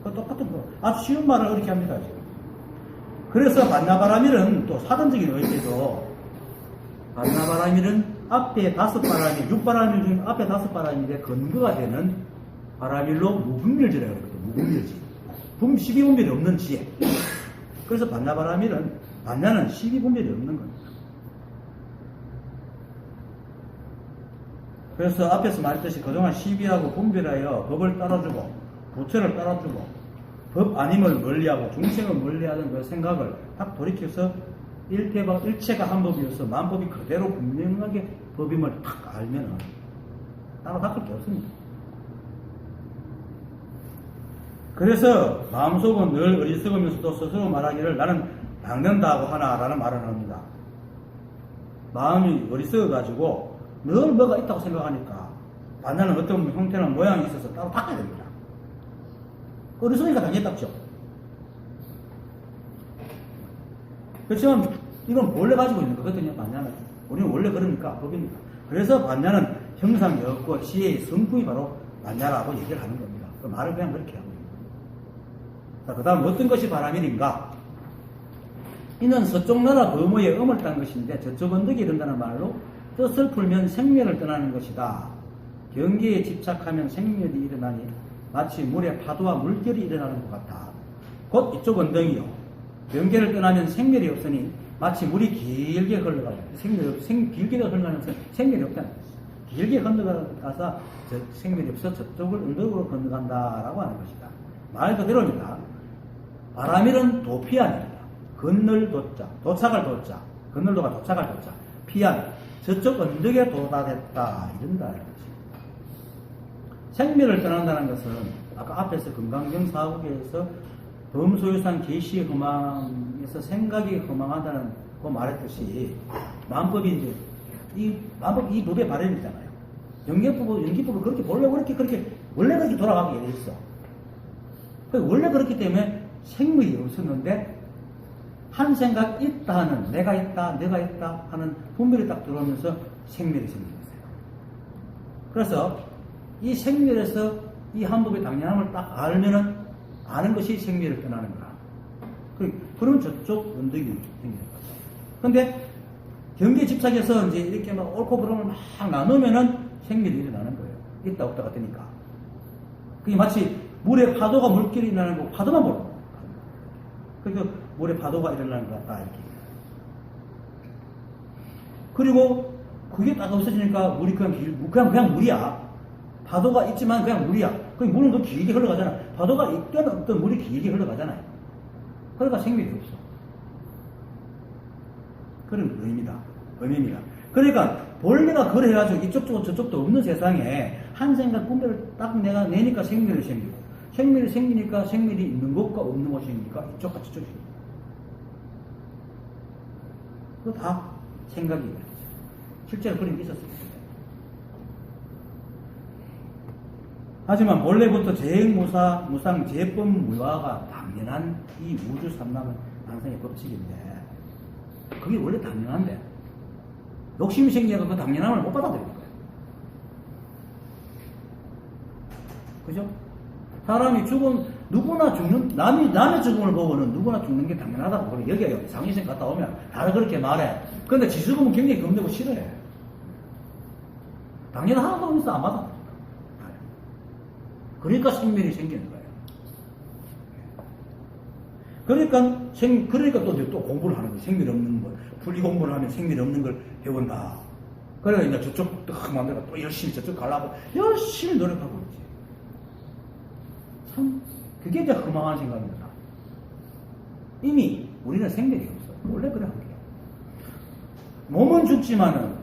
그 똑같은 거. 아주 쉬운 말을 이렇게 합니다. 지금. 그래서 반야바라밀은 또 사전적인 의미에서 반야바라밀은 앞에 5바라밀, 6바라밀 중 앞에 5바라밀의 근거가 되는 바라밀로 무분별지라고 그러거든요. 무분별지. 12분별이 없는 지혜. 그래서 반야바라밀은 반야는 12분별이 없는 겁니다. 그래서 앞에서 말했듯이 그동안 시비하고 분별하여 법을 따라주고 부처를 따라주고 법 아님을 멀리하고 중생을 멀리하는 그 생각을 딱 돌이켜서 일체가 한 법이어서 만법이 그대로 분명하게 법임을 딱 알면 따로 닦을 게 없습니다. 그래서 마음속은 늘 어리석으면서도 스스로 말하기를 나는 닦는다고 하나라는 말을 합니다. 마음이 어리석어가지고 늘 뭐가 있다고 생각하니까 반야는 어떤 형태나 모양이 있어서 따로 닦아야 됩니다. 어리석으니까 당연히 닦죠. 그렇지만 이건 원래 가지고 있는 거거든요. 반야는 우리는 원래 그러니까 법입니다. 그래서 반야는 형상이 없고 지혜의 성품이 바로 반야라고 얘기를 하는 겁니다. 그 말을 그냥 그렇게 하고 있는 겁니다. 자, 그 다음 어떤 것이 바라밀인가? 이는 서쪽 나라 범어에 음을 딴 것인데 저쪽 언덕에 이른다는 말로 뜻을 풀면 생멸을 떠나는 것이다. 경계에 집착하면 생멸이 일어나니 마치 물에 파도와 물결이 일어나는 것 같다. 곧 이쪽 언덕이요. 경계를 떠나면 생멸이 없으니 마치 물이 길게 흘러가요. 길게 흘러가면서 생멸이 없다는 것이죠. 길게 흘러가서 생멸이 없어 저쪽을 언덕으로 건너간다라고 하는 것이다. 말 그대로입니다. 바라밀은 도피안입니다. 건널 도자, 도착할 도자, 건널도가 도착할 도자, 피안, 저쪽 언덕에 도달했다. 이런다. 생멸을 떠난다는 것은 아까 앞에서 금강경 4국에서 범소유산 개시의 허망에서 생각이 허망하다는 거 말했듯이 만법이 이제 이 만법 이 법의 발현이잖아요. 연기법을 그렇게 원래 그렇게 원래 그렇게 돌아가게 돼 있어. 원래 그렇기 때문에 생물이 없었는데 한 생각 있다 하는 내가 있다 하는 분별이 딱 들어오면서 생멸이 생긴 거예요. 그래서 이 생멸에서 이 한법의 당연함을 딱 알면은 아는 것이 생멸을 떠나는 거라. 그럼 저쪽 언덕이 생기는 거죠. 근데 경계 집착에서 이제 이렇게 막 옳고 그름을 막 나누면은 생멸이 일어나는 거예요. 있다 없다 같으니까. 그게 마치 물에 파도가 물길이 일어나는 거 파도만 보는 거예요. 그래서 물에 파도가 일어나는 것 같다 이렇게. 그리고 그게 딱 없어지니까 물이 그냥 물이야. 파도가 있지만 그냥 물이야. 그 물은 더 길게 흘러가잖아. 파도가 있든 없든 물이 길게 흘러가잖아요. 그러니까 생명이 없어. 그런 의미입니다. 그러니까 본래가 그래가지고 이쪽도 저쪽도 없는 세상에 한 생각 분별을 딱 내가 내니까 생명이 생기고 생명이 생기니까 생명이 있는 것과 없는 것이 생기니까 이쪽과 저쪽이 생깁니다. 그거 다 생각이에요. 실제로 그런 게 있었습니다. 하지만 본래부터 재행무상 재법무화가 당연한 이 우주 삼라는 항상의 법칙인데 그게 원래 당연한데 욕심이 생겨서 그 당연함을 못 받아들이는 거예요. 그죠? 사람이 누구나 남의 죽음을 보고는 누구나 죽는 게 당연하다고 그래. 여기 상위생 갔다 오면 다들 그렇게 말해. 근데 지 죽음은 굉장히 겁내고 싫어해. 당연하다고 하면서 안 받아. 그러니까 생명이 생기는 거예요. 그러니까 또 공부를 하는 거예요. 생명 없는 거. 분리 공부를 하면 생명 없는 걸 배운다. 그래서 이제 저쪽 딱 만들어 또 열심히 저쪽 가려고 열심히 노력하고 있지. 참, 그게 이제 허망한 생각입니다. 이미 우리는 생명이 없어. 원래 그래 한 거야. 몸은 죽지만은,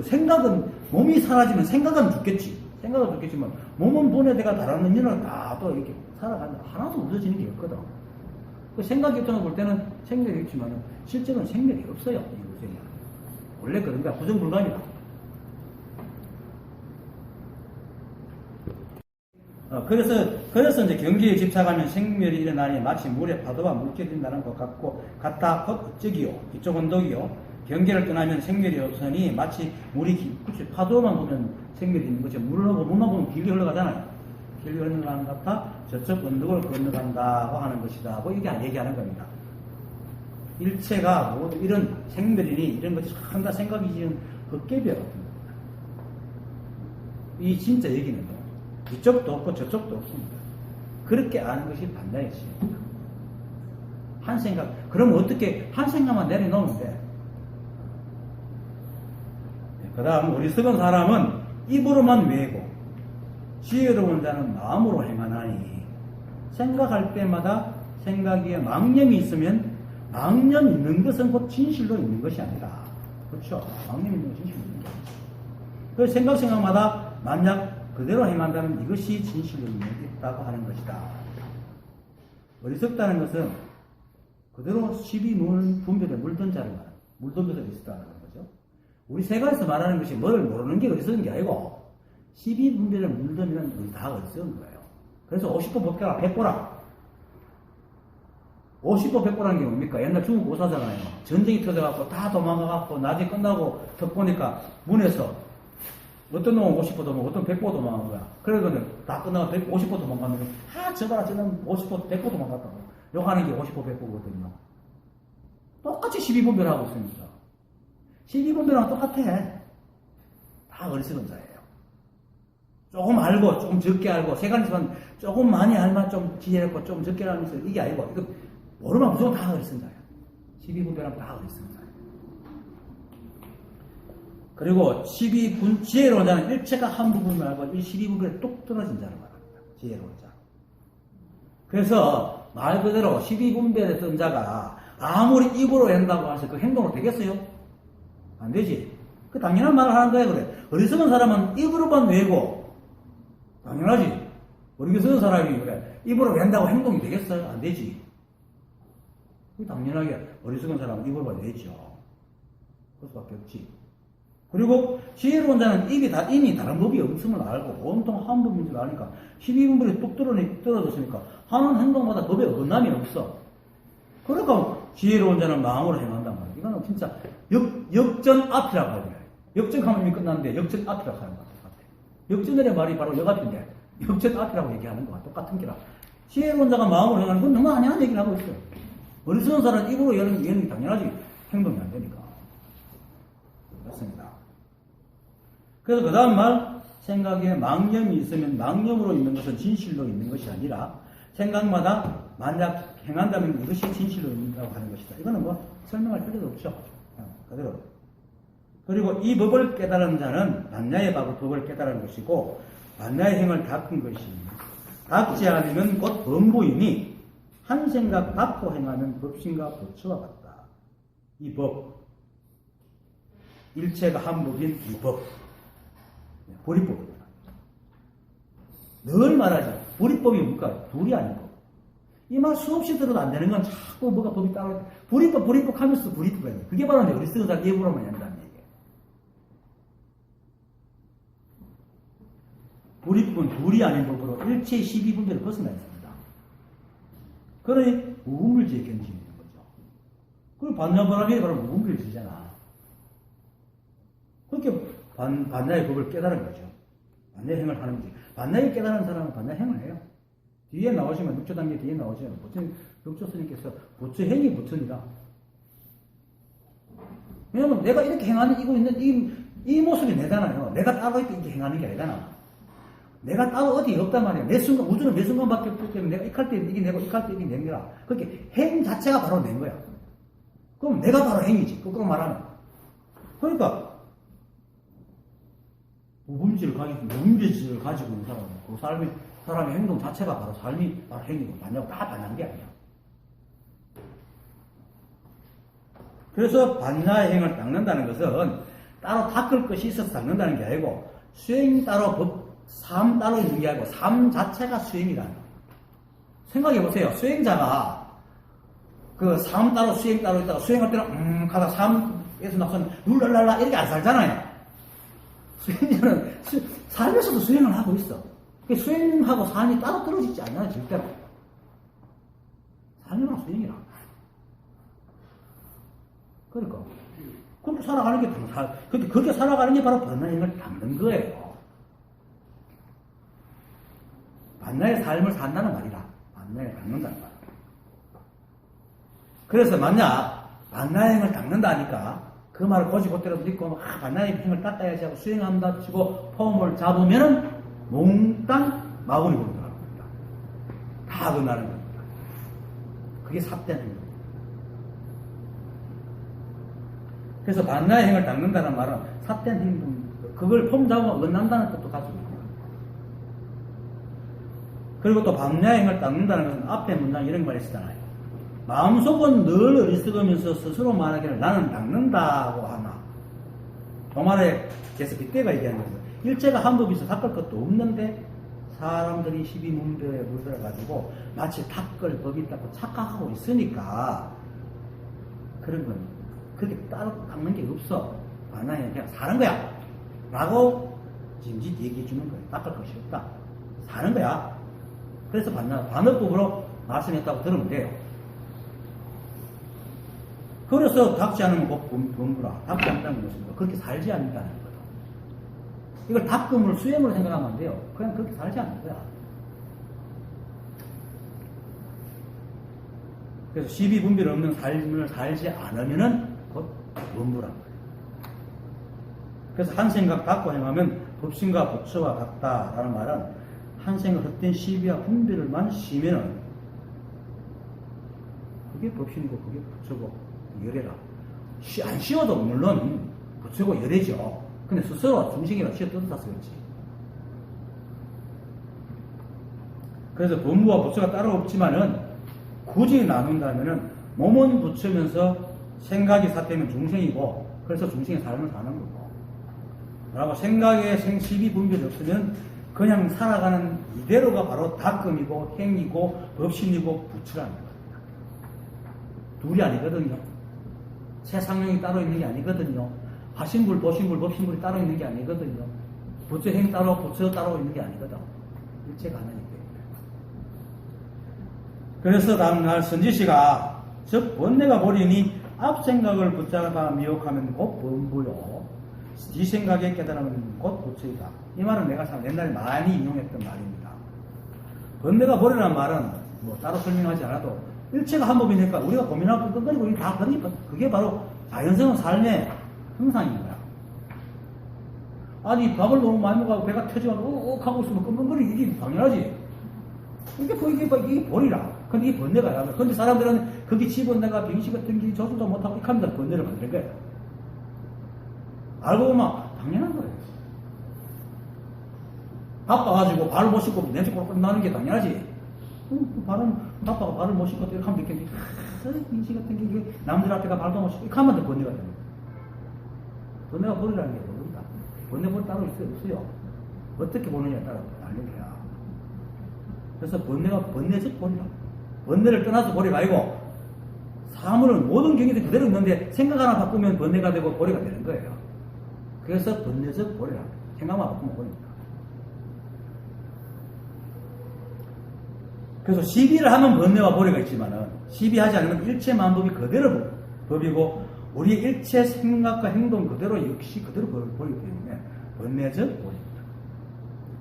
생각은, 몸이 사라지면 생각은 죽겠지. 생각은 죽겠지만, 몸은 분해대가 다른 인연을 다 또 이렇게 살아가는데 하나도 없어지는 게 없거든. 그 생각 입장을 볼 때는 생명이 있지만은, 실제로는 생명이 없어요. 이 우주에. 원래 그런 거야. 부정불가이다. 그래서 이제 경기에 집착하면 생멸이 일어나니 마치 물에 파도와 물결이 된다는 것 같다. 저기요. 이쪽 언덕이요. 경계를 떠나면 생멸이 없으니 마치 물이 그치, 파도만 보면 생멸이 있는 거죠. 물만 보면 길게 흘러가잖아요. 길게 흘러가는 것 같아 저쪽 언덕을 건너간다고 하는 것이다. 뭐 이게 얘기하는 겁니다. 일체가 모두 이런 생멸이니 이런 것이 한다 생각이 지은 헛개비야 같은 겁니다. 이 진짜 얘기는 이쪽도 없고 저쪽도 없습니다. 그렇게 아는 것이 판단이지. 한 생각, 그러면 어떻게 한 생각만 내려놓으면 돼. 그 다음 어리석은 사람은 입으로만 외고 지혜로운 자는 마음으로 행하나니 생각할 때마다 생각에 망념이 있으면 망념 있는 것은 곧 진실로 있는 것이 아니라 그렇죠. 망념 있는 것은 진실로 있는 것이죠. 그래서 생각마다 만약 그대로 행한다면 이것이 진실로 있다고 하는 것이다. 어리석다는 것은 그대로 12문 분별에 물든 자를 말합니다. 물든 것을 있었다는 거죠. 우리 세가에서 말하는 것이 뭘 모르는 게 어리석은 게 아니고 12분별에 물들면 우리 다 어리석은 거예요. 그래서 50보 벗겨라 100보라 50보 100보라는 게 뭡니까? 옛날 중국 고사잖아요. 전쟁이 터져갖고 다 도망가갖고 낮에 끝나고 턱 보니까 문에서 어떤 놈은 50보 도망가고 어떤 100보 도망간 거야. 그러거든. 다 끝나고 50보 도망갔는데 저 봐라 저는 50보 100보 도망갔다고. 욕하는 게 50보 100보거든요. 똑같이 12분별하고 있습니다. 12분별하고 똑같아. 다 어리석은 자예요. 조금 알고 조금 적게 알고 세간에서만 조금 많이 알면 좀 지혜롭고 좀 적게 알면서 이게 아니고 이거 모르면 무조건 다 어리석은 자예요. 12분별하면 다 어리석은 자예요. 그리고 12분 지혜로운 자는 일체가 한 부분을 알고 12분별에 뚝 떨어진 자를 말합니다. 지혜로운 자. 그래서 말 그대로 12분별의 뜬 자가 아무리 입으로 한다고 해서 그 행동으로 되겠어요? 안 되지. 그 당연한 말을 하는 거야, 그래. 어리석은 사람은 입으로만 외고, 당연하지. 어리석은 사람이 그래. 입으로 웬다고 행동이 되겠어요? 안 되지. 당연하게 어리석은 사람은 입으로만 외죠. 그럴 수밖에 없지. 그리고 지혜로운 자는 이미 다른 법이 없음을 알고 온통 한 법인 줄 아니까 12분별이 뚝 떨어졌으니까 하는 행동마다 법에 어긋남이 없어. 그러니까 지혜로운 자는 마음으로 행한단 말이야. 이거는 진짜 역전 앞이라고 하죠. 역전하면 이미 끝났는데 역전 앞이라고 하는 것 같아. 역전의 말이 바로 역앞인데 역전 앞이라고 얘기하는 거와 똑같은 기라. 지혜로운 자가 마음으로 행하는 건 너무 아니한 얘기를 하고 있어요. 어리석은 사람은 입으로 여는 게 당연하지 행동이 안 되니까. 그렇습니다. 그래서 그 다음 말, 생각에 망념이 있으면 망념으로 있는 것은 진실로 있는 것이 아니라 생각마다 만약 행한다면 이것이 진실로 있는다고 하는 것이다. 이거는 뭐 설명할 필요도 없죠. 그대로. 그리고 이 법을 깨달은 자는 반야의 법을 깨달은 것이고 반야의 행을 닦은 것이니 닦지 않으면 곧 범부이니 한 생각 닦고 행하는 법신과 부처와 같다. 이 법, 일체가 한 법인 이 법, 보리법입니다. 늘 말하죠. 보리법이 뭘까? 둘이 아닌 법. 이 말 수없이 들어도 안 되는 건 자꾸 뭐가 법이 따로 보리법 하면서 보리법이에요. 그게 바로 우리 쓰는 사람 예부로만 한다는 얘기예요. 보리법은 둘이 아닌 법으로 일체 12분별을 벗어나 있습니다. 그러니 무분별지에 견지고 있는 거죠. 그리고 반야바람이 바로 무분별지잖아. 그렇게 반야의 법을 깨달은 거죠. 반야의 행을 하는 거지. 반야의 깨달은 사람은 반야의 행을 해요. 뒤에 나오시면, 육조 단계 뒤에 나오시면, 육조 스님께서 부처 행이 부처니라. 왜냐면 내가 이렇게 행하는, 이거 있는, 이 모습이 내잖아요. 내가 따로 이렇게 행하는 게 아니잖아. 내가 따로 어디 없단 말이야. 매 순간, 우주는 매 순간밖에 없기 때문에 내가 익할 때 이게 내고, 익할 때 이게 낸 거라. 그렇게 행 자체가 바로 낸 거야. 그럼 내가 바로 행이지. 거꾸로 말하면. 그러니까, 무분별지를 가지고 있는 사람은 그 사람의 행동 자체가 바로 삶이 바로 행이고 반야고 다 반야한 게 아니야. 그래서 반야의 행을 닦는다는 것은 따로 닦을 것이 있어서 닦는다는 게 아니고 수행이 따로 삶 따로 있는 게 아니고 삶 자체가 수행이라는 거예요. 생각해 보세요. 수행자가 그 삶 따로 수행 따로 있다가 수행할 때는 가다 삶에서 나서는 룰랄랄라 이렇게 안 살잖아요. 수행자는 삶에서도 수행을 하고 있어. 수행하고 삶이 따로 떨어지지 않아요, 절대로. 삶이랑 수행이랑. 그러니까. 그렇게 살아가는 게, 그렇게 살아가는 게 바로 반야행을 닦는 거예요. 반야의 삶을 산다는 말이라. 반야행을 닦는다는 말. 그래서 만약 반야행을 닦는다니까 그 말을 고지고대로 믿고 반야의 행을 닦아야지 하고 수행한다 치고 폼을 잡으면은 몽땅 마구니 보는 겁니다. 다 끝나는 겁니다. 그게 삿된 행동입니다. 그래서 반야의 행을 닦는다는 말은 삿된 행동, 그걸 폼 잡으면 어긋난다는 뜻도 가지고 있습니다. 그리고 또 반야의 행을 닦는다는 것은 앞에 문장 이런 말이 있잖아요. 마음속은 늘 어리석으면서 스스로 말하기를 나는 닦는다고 하나. 그 말에 계속 빗대가 얘기하는 거죠. 일체가 한 법이 있어 닦을 것도 없는데 사람들이 12문별에 물들어가지고 마치 닦을 법이 있다고 착각하고 있으니까 그런 건 그렇게 따로 닦는 게 없어. 반야에 그냥 사는 거야. 라고 짐짓 얘기해 주는 거예요. 닦을 것이 없다. 사는 거야. 그래서 반어법으로 말씀했다고 들으면 돼요. 그래서 닦지 않으면 곧 범부라. 닦지 않다는 것입니다. 그렇게 살지 않는다는 거예요. 이걸 닦음을 수행으로 생각하면 안 돼요. 그냥 그렇게 살지 않는 거야. 그래서 12분별 없는 삶을 살지 않으면은 곧 범부란 거예요. 그래서 한 생각 닦고 행하면 법신과 부처와 같다라는 말은 한 생각 헛된 시비와 분별을만 쉬면은 그게 법신이고 그게 부처고 열애라. 안 쉬어도 물론 부처고 열애죠. 근데 스스로 중식이라 쉬어 뜯어서 그렇지. 그래서 법무와 부처가 따로 없지만은 굳이 나눈다면은 몸은 부처면서 생각이 사태면 중생이고, 그래서 중생의 삶을 사는 거고. 그리고 생각에 생시비 분별이 없으면 그냥 살아가는 이대로가 바로 닦음이고 행이고 법신이고 부처라는 거예요. 둘이 아니거든요. 세상령이 따로 있는 게 아니거든요. 화신불, 도신불, 법신불이 따로 있는 게 아니거든요. 부처행 따로, 부처 따로 있는 게 아니거든. 일체가 하나이기 때문에. 그래서 다음날 선지시가 즉 번뇌가 보리니 앞생각을 붙잡아 미혹하면 곧 범부요. 뒤생각에 깨달으면 곧 부처이다. 이 말은 내가 참 옛날에 많이 인용했던 말입니다. 번뇌가 보리라는 말은 뭐 따로 설명하지 않아도 일체가 한 법이니까 우리가 고민하고 끙끙거리고 이게 다 그게 바로 자연스러운 삶의 형상인 거야. 아니 밥을 너무 많이 먹어서 배가 터져가지고 욱 하고 있으면 끙끙거리기 이게 당연하지. 이게 보리라. 근데 이게 번뇌가 근데 사람들은 거기 집어내가 병시 같은 게 조수도 못하고 이렇게 하면서 번뇌를 만드는 거예요. 알고 보면 당연한 거예요. 바빠가지고 발을 못 씻고 냄새 꼴꼴 나는 게 당연하지. 발은 바빠가 발을 못 씻고 이렇게 하면 이렇게 병시 같은 게 남들 앞에가 발도 못 씻고 이렇게 하면 더 번뇌가 되는 거예요. 번뇌가 버리라는 게 모른다. 번뇌 볼 따로 없어요. 어떻게 보느냐에 따라 다른 거야. 그래서 번뇌적 버리라. 번뇌를 떠나서 버리가 아니고 사물은 모든 경계도 그대로 있는데 생각 하나 바꾸면 번뇌가 되고 버리가 되는 거예요. 그래서 번뇌적 버리라. 생각만 바꾸면 버립니다. 그래서 시비를 하면 번뇌와 버리가 있지만은 시비하지 않으면 일체 만법이 그대로 법이고 우리의 일체 생각과 행동 그대로 역시 그대로 버리기 때문에 번뇌적 버립니다.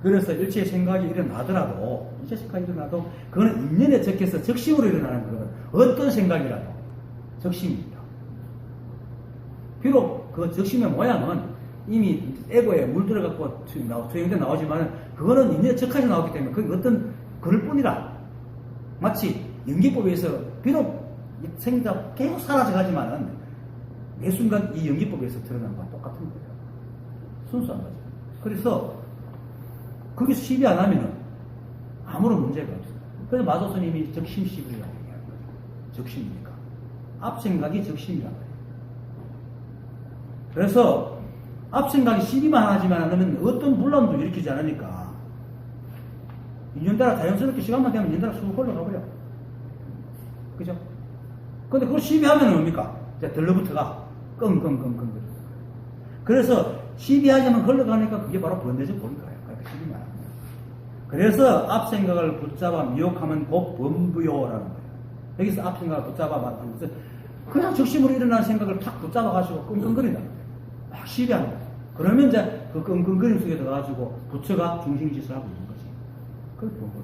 그래서 일체의 생각이 일어나더라도 일체 생각이 일어나도 그거는 인연에 적혀서 적심으로 일어나는 거는 어떤 생각이라도 적심입니다. 비록 그 적심의 모양은 이미 에고에 물들어갖고 투영돼 나오지만 그거는 인연에 적하게 나오기 때문에 그게 어떤 그럴 뿐이라 마치 연기법에서 비록 생각 계속 사라져가지만은 매 순간 이 연기법에서 드러나는 거와 똑같은 거예요. 순수한 거죠. 그래서 거기서 시비 안 하면은 아무런 문제가 없어요. 그래서 마도 스님이 적심시비라고 얘기하는 거죠. 적심이니까. 앞생각이 적심이란 거예요. 그래서 앞생각이 시비만 하지만 않으면 어떤 분란도 일으키지 않으니까 인연따라 자연스럽게 시간만 되면 인연따라 쑥 흘러가버려. 그죠? 근데 그걸 시비하면 뭡니까? 이제 들러붙어가 끙끙끙끙. 그래서 시비하자면 흘러가니까 그게 바로 번뇌적 보인 거예요. 그러니까 시비만 하는 거예요. 그래서 앞생각을 붙잡아 미혹하면 곧 범부요라는 거예요. 여기서 앞생각을 붙잡아 말하면서 그냥 적심으로 일어나는 생각을 탁 붙잡아가지고 끙끙거린다는 거예요. 막 시비하는 거예요. 그러면 이제 그 끙끙거림 속에 들어가가지고 부처가 중심짓을 하고 있는 거지. 그게 범부요.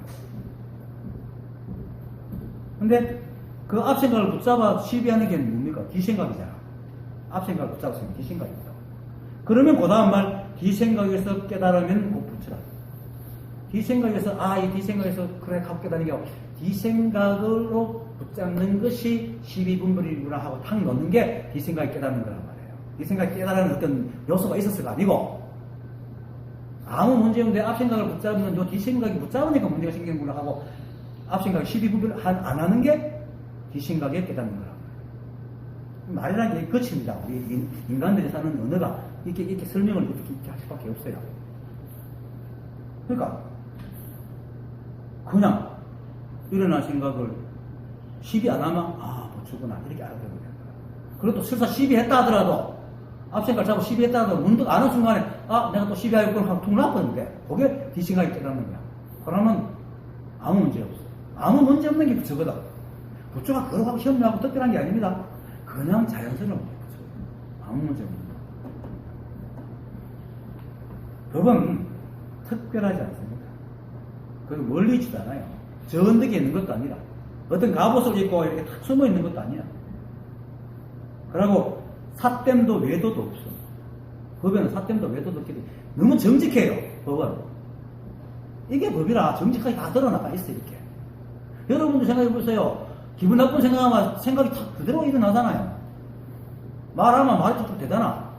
근데 그 앞생각을 붙잡아 시비하는 게 뭡니까? 뒤생각이잖아. 앞생각을 붙잡았으면 뒤생각입니다. 그러면 그 다음 말 뒤생각에서 깨달으면 곧 부처라. 뒤생각에서 이 뒤생각에서 그래 갖고 깨달는 게 뒤생각으로 붙잡는 것이 시비분별이구나 하고 탁 놓는 게 뒤생각이 깨닫는 거란 말이에요. 뒤생각이 깨달는 어떤 요소가 있었어가 아니고 아무 문제 없는데 앞생각을 붙잡으면 요 뒤생각이 붙잡으니까 문제가 생기는구나 하고 앞생각이 시비분별 안 하는 게 뒤생각에 깨닫는 거라. 말이라는 게 거칩니다. 우리 인간들이 사는 언어가 이렇게 설명을 이렇게 할 수밖에 없어요. 그러니까 그냥 일어난 생각을 시비 안 하면 부처구나 이렇게 알아들어야 된다. 그리고 또 설사 시비했다 하더라도 앞생각 잡고 시비했다 하더라도 문득 아는 순간에 내가 또 시비하겠구나 하고 툭 나버리는데 그게 뒤생각이 깨닫는 거야. 그러면 아무 문제 없어. 아무 문제 없는 게 부처거든. 부처가 그러고 현명하고 특별한 게 아닙니다. 그냥 자연스러운 거예요. 아무 문제 없는 거예요. 법은 특별하지 않습니다. 그리고 멀리 있지도 않아요. 저 언덕에 있는 것도 아니라 어떤 갑옷을 입고 이렇게 탁 숨어 있는 것도 아니야. 그리고 삿됨도 외도도 없어. 법에는 삿됨도 외도도 없기 때문에 너무 정직해요. 법은. 이게 법이라 정직하게 다 드러나가 있어 이렇게. 여러분도 생각해보세요. 기분 나쁜 생각하면 생각이 다 그대로 일어나잖아요. 말하면 말이 툭툭 되잖아.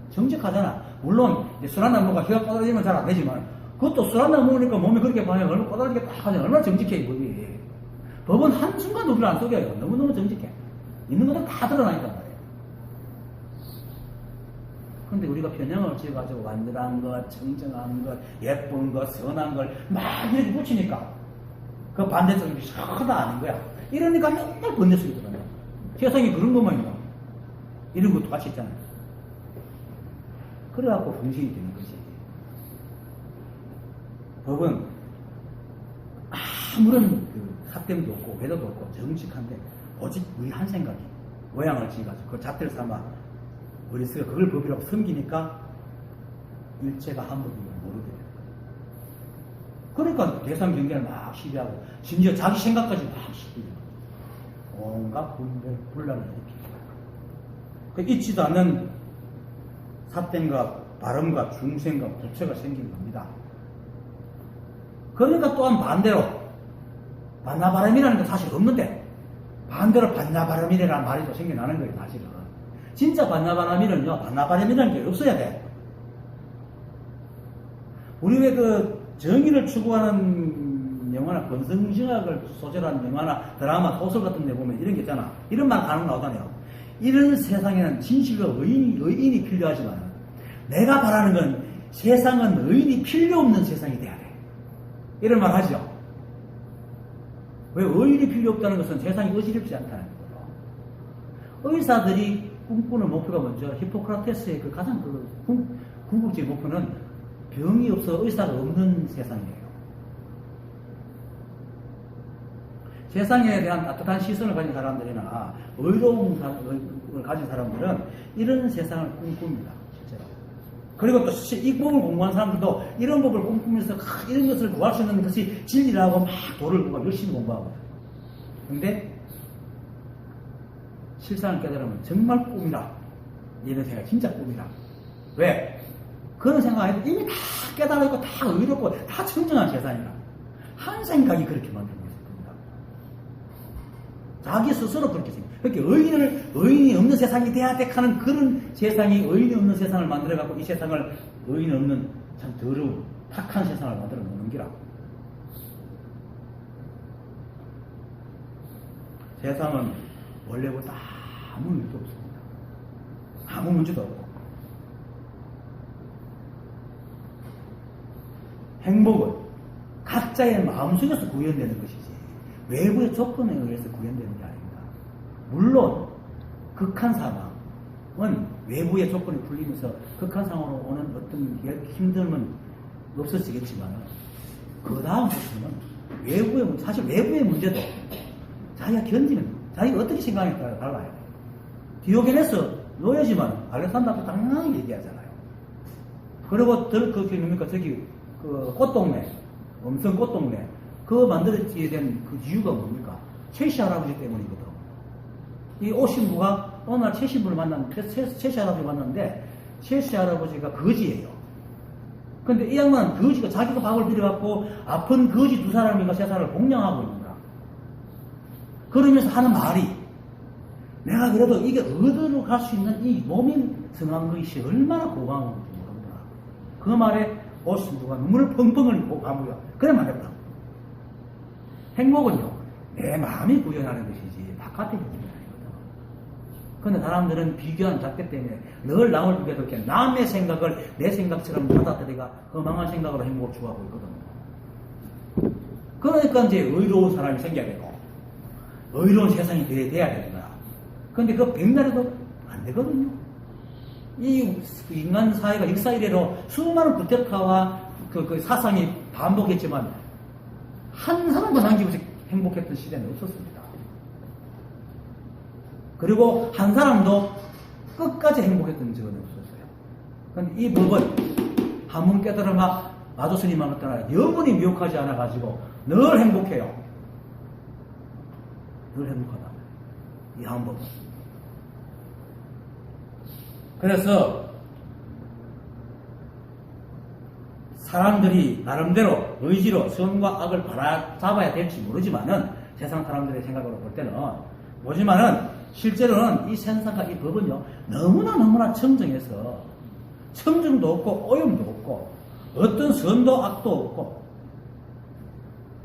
정직하잖아. 물론 술 한잔 먹으면 혀가 꼬달리면 잘 안 되지만 그것도 술 한잔 먹으니까 몸이 그렇게 반응이 얼마나 꼬달리게 딱 하냐. 얼마나 정직해 이거지. 법은 한순간 우리를 안 속여요. 너무너무 정직해. 있는 것도 다 드러나니까 말이에요. 근데 우리가 편향을 지어가지고 완전한 것, 청정한 것, 예쁜 것, 선한 걸 막 이렇게 붙이니까 그 반대쪽이 전다 아닌 거야. 이러니까 맨날 번뇌속에 들어가요. 세상이 그런 것만이야. 이런 것도 같이 있잖아요. 그래갖고 공신이 되는 거지. 법은 아무런 그 사tem도 없고 외도도 없고 정직한데 오직 우리 한 생각이 모양을 지어가지고 그 잣대를 삼아 우리가 그걸 법이라고 섬기니까 일체가 한 법인 걸 모르게 돼요. 그러니까 대상 경계를 막 시비하고 심지어 자기 생각까지 막 시비하고 온갖 분란을 일으키고 그 잊지도 않는 사tem과 발음과 중생과 부처가 생긴 겁니다. 그러니까 또한 반대로 반나바람이라는 건 사실 없는데 반대로 반나바람이라는 말이 또 생겨나는 거예요. 사실은 진짜 반나바람이는요, 반나바람이라는 게 없어야 돼. 우리 왜 그 정의를 추구하는 영화나 권성징악을 소재로 한 영화나 드라마, 소설 같은 데 보면 이런 게 있잖아. 이런 말 가능 나오잖아요. 이런 세상에는 진실과 의인이 필요하지만 내가 바라는 건 세상은 의인이 필요 없는 세상이 돼야 돼. 이런 말 하죠. 왜 의인이 필요 없다는 것은 세상이 어지럽지 않다는 거죠. 의사들이 꿈꾸는 목표가 먼저 히포크라테스의 그 가장 궁극적인 목표는 병이 없어 의사가 없는 세상이에요. 세상에 대한 따뜻한 시선을 가진 사람들이나 의로움을 가진 사람들은 이런 세상을 꿈꿉니다. 실제로. 그리고 또 이 법을 공부한 사람들도 이런 법을 꿈꾸면서 이런 것을 구할 수 있는 것이 진리라고 막 도를 보고 열심히 공부하고. 근데 실상을 깨달으면 정말 꿈이라. 이런 생각이 진짜 꿈이라. 왜? 그런 생각 아니고 이미 다 깨달았고 다 의롭고 다 청정한 세상이라. 한 생각이 그렇게 만들고 있을 겁니다. 자기 스스로 그렇게 생각. 그렇게 의인이 없는 세상이 돼야 돼 하는 그런 세상이 의인이 없는 세상을 만들어갖고 이 세상을 의인이 없는 참 더러운 탁한 세상을 만들어 놓는 기라. 세상은 원래보다 아무 일도 없습니다. 아무 문제도 없고. 행복은 각자의 마음속에서 구현되는 것이지 외부의 조건에 의해서 구현되는 게 아닙니다. 물론 극한 상황은 외부의 조건이 풀리면서 극한 상황으로 오는 어떤 힘듦은 없어지겠지만 그 다음부터는 사실 외부의 문제도 자기가 견디는 자기가 어떻게 생각하냐에 따라 달라요. 디오게네스 노예지만 알렉산더한테 당연히 얘기하잖아요. 그리고 그게 뭡니까 저기 그 꽃동네, 엄청 꽃동네, 그거 만들어지게 된 그 이유가 뭡니까? 최씨 할아버지 때문이거든. 이 오신부가 어느 날 최신부를 만났는데, 최씨 할아버지 만났는데, 최씨 할아버지가 거지예요. 근데 이 양반은 거지가 자기가 밥을 빌어갖고 아픈 거지 두 사람인가 세 사람을 공양하고 있는 거야. 그러면서 하는 말이, 내가 그래도 이게 어디로 갈 수 있는 이 몸이 성한 것이 얼마나 고마운 건지 모른다. 그 말에 오신부가 눈물을 펑펑 흘리고 가무요. 그래 말했다. 행복은요, 내 마음이 구현하는 것이지 바깥의 구현이 아니거든. 그런데 사람들은 비교한 잣대 때문에 늘 남을 비교해도 이렇게 남의 생각을 내 생각처럼 받아들이가 허망한 생각으로 행복을 추구하고 있거든. 그러니까 이제 의로운 사람이 생겨야 되고 의로운 세상이 돼야 되는 거야. 그런데 그 백날에도 안 되거든요. 이 인간 사회가 역사 이래로 수많은 쿠데타와 그 사상이 반복했지만 한 사람도 남기고서 행복했던 시대는 없었습니다. 그리고 한 사람도 끝까지 행복했던 적은 없었어요. 그런데 이 법은 한 번 깨달으면 마조스님만 따라 영원히 미혹하지 않아가지고 늘 행복해요. 늘 행복하다. 이 한 법은. 그래서 사람들이 나름대로 의지로 선과 악을 바라잡아야 될지 모르지만은 세상 사람들의 생각으로 볼 때는 보지만은 실제로는 이 세상과 이 법은요 너무나 청정해서 청정도 없고 오염도 없고 어떤 선도 악도 없고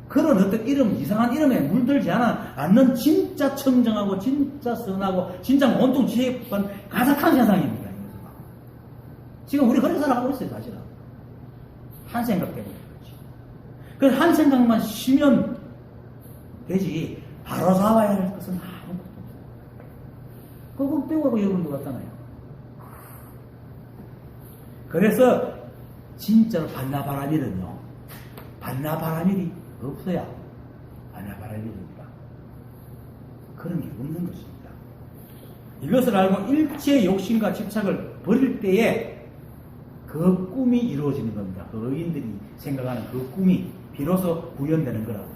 그런 어떤 이름, 이상한 이름에 물들지 않는 진짜 청정하고 진짜 선하고 진짜 온통 지혜관 가득한 세상입니다. 지금 우리 그런 생각하고 있어요, 사실은. 한 생각 때문에 그렇지. 그래서 한 생각만 쉬면 되지, 바로 잡아야 할 것은 아무것도 없어요. 그거 배우고 여러분도 같잖아요. 그래서 진짜로 반나바라밀은요, 반나바라밀이 없어야 반나바라밀입니다. 그런 게 없는 것입니다. 이것을 알고 일체의 욕심과 집착을 버릴 때에 그 꿈이 이루어지는 겁니다. 그 의인들이 생각하는 그 꿈이 비로소 구현되는 거라고.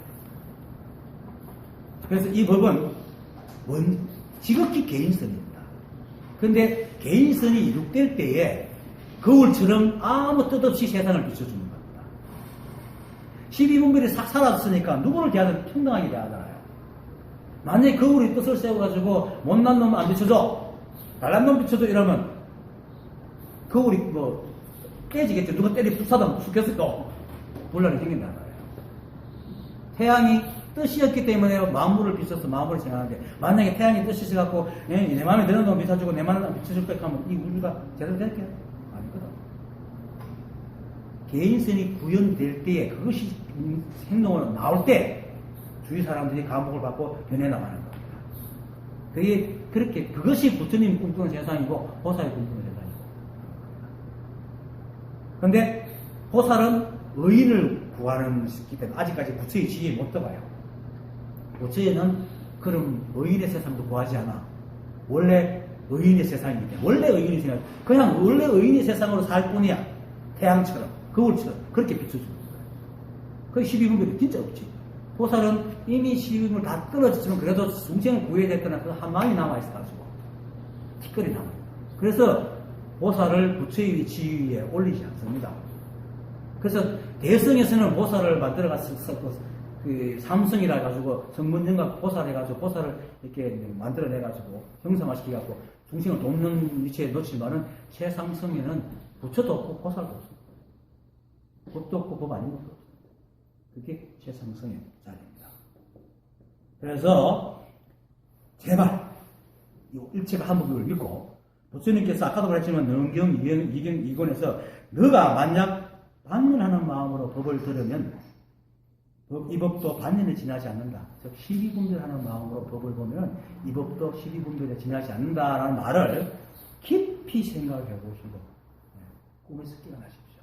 그래서 이 법은 지극히 개인선입니다. 그런데 개인선이 이룩될 때에 거울처럼 아무 뜻 없이 세상을 비춰주는 겁니다. 12분별이 싹 사라졌으니까 누구를 대하든 평등하게 대하잖아요. 만약에 거울이 뜻을 세워가지고 못난 놈 안 비춰줘, 잘난 놈 비춰줘 이러면 거울이 뭐 깨지겠죠. 누가 때리 부사다 죽겠을까? 혼란이 생긴단 말이에요. 태양이 뜻이었기 때문에 만물을 비춰서 만물을 생각하는데, 만약에 태양이 뜻이 있어갖고 내 마음에 드는 놈 비춰주고 내 마음에 안 비춰줄 까 하면 이 우주가 제대로 될게요? 아니거든. 개인성이 구현될 때에 그것이 행동으로 나올 때 주위 사람들이 감옥을 받고 변해 나가는 겁니다. 그게 그렇게 그것이 부처님 꿈꾸는 세상이고 보살이 꿈꾸는 세상이고. 그런데 보살은 의인을 구하는 시기 때문에 아직까지 부처의 지혜에 못 들어가요. 부처에는 그럼 의인의 세상도 구하지 않아. 원래 의인의 세상이기 때문에. 원래 의인의 세상, 그냥 원래 의인의 세상으로 살 뿐이야. 태양처럼, 거울처럼 그렇게 비춰주는 거예요. 그 12분별이 진짜 없지. 보살은 이미 12분별 다 떨어졌지만 그래도 중생을 구해야 됐거나 그 한 마음이 남아있어가지고 티끌이 남아요. 그래서 보살을 부처의 지위에 올리지 않습니다. 그래서 대성에서는 보살을 만들어갔을 그 삼성이라 해가지고 성문정각 보살 해가지고 보살을 이렇게 만들어내가지고 형상화시켜갖고 중생을 돕는 위치에 놓치면은 최상성에는 부처도 없고 보살도 없습니다. 법도 없고 법 아닌 것도 없습니다. 그게 최상성의 자리입니다. 그래서 제발 이 일체가 한복을 읽고 부처님께서 아까도 그랬지만 능경 2권에서 너가 만약 반면하는 마음으로 법을 들으면 이 법도 반년에 지나지 않는다. 즉 12분별하는 마음으로 법을 보면 이 법도 12분별에 지나지 않는다라는 말을 깊이 생각해 보시고 꿈에서 깨어나십시오.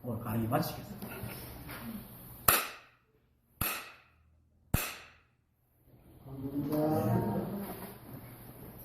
오늘 강의 마치겠습니다. 감사합니다.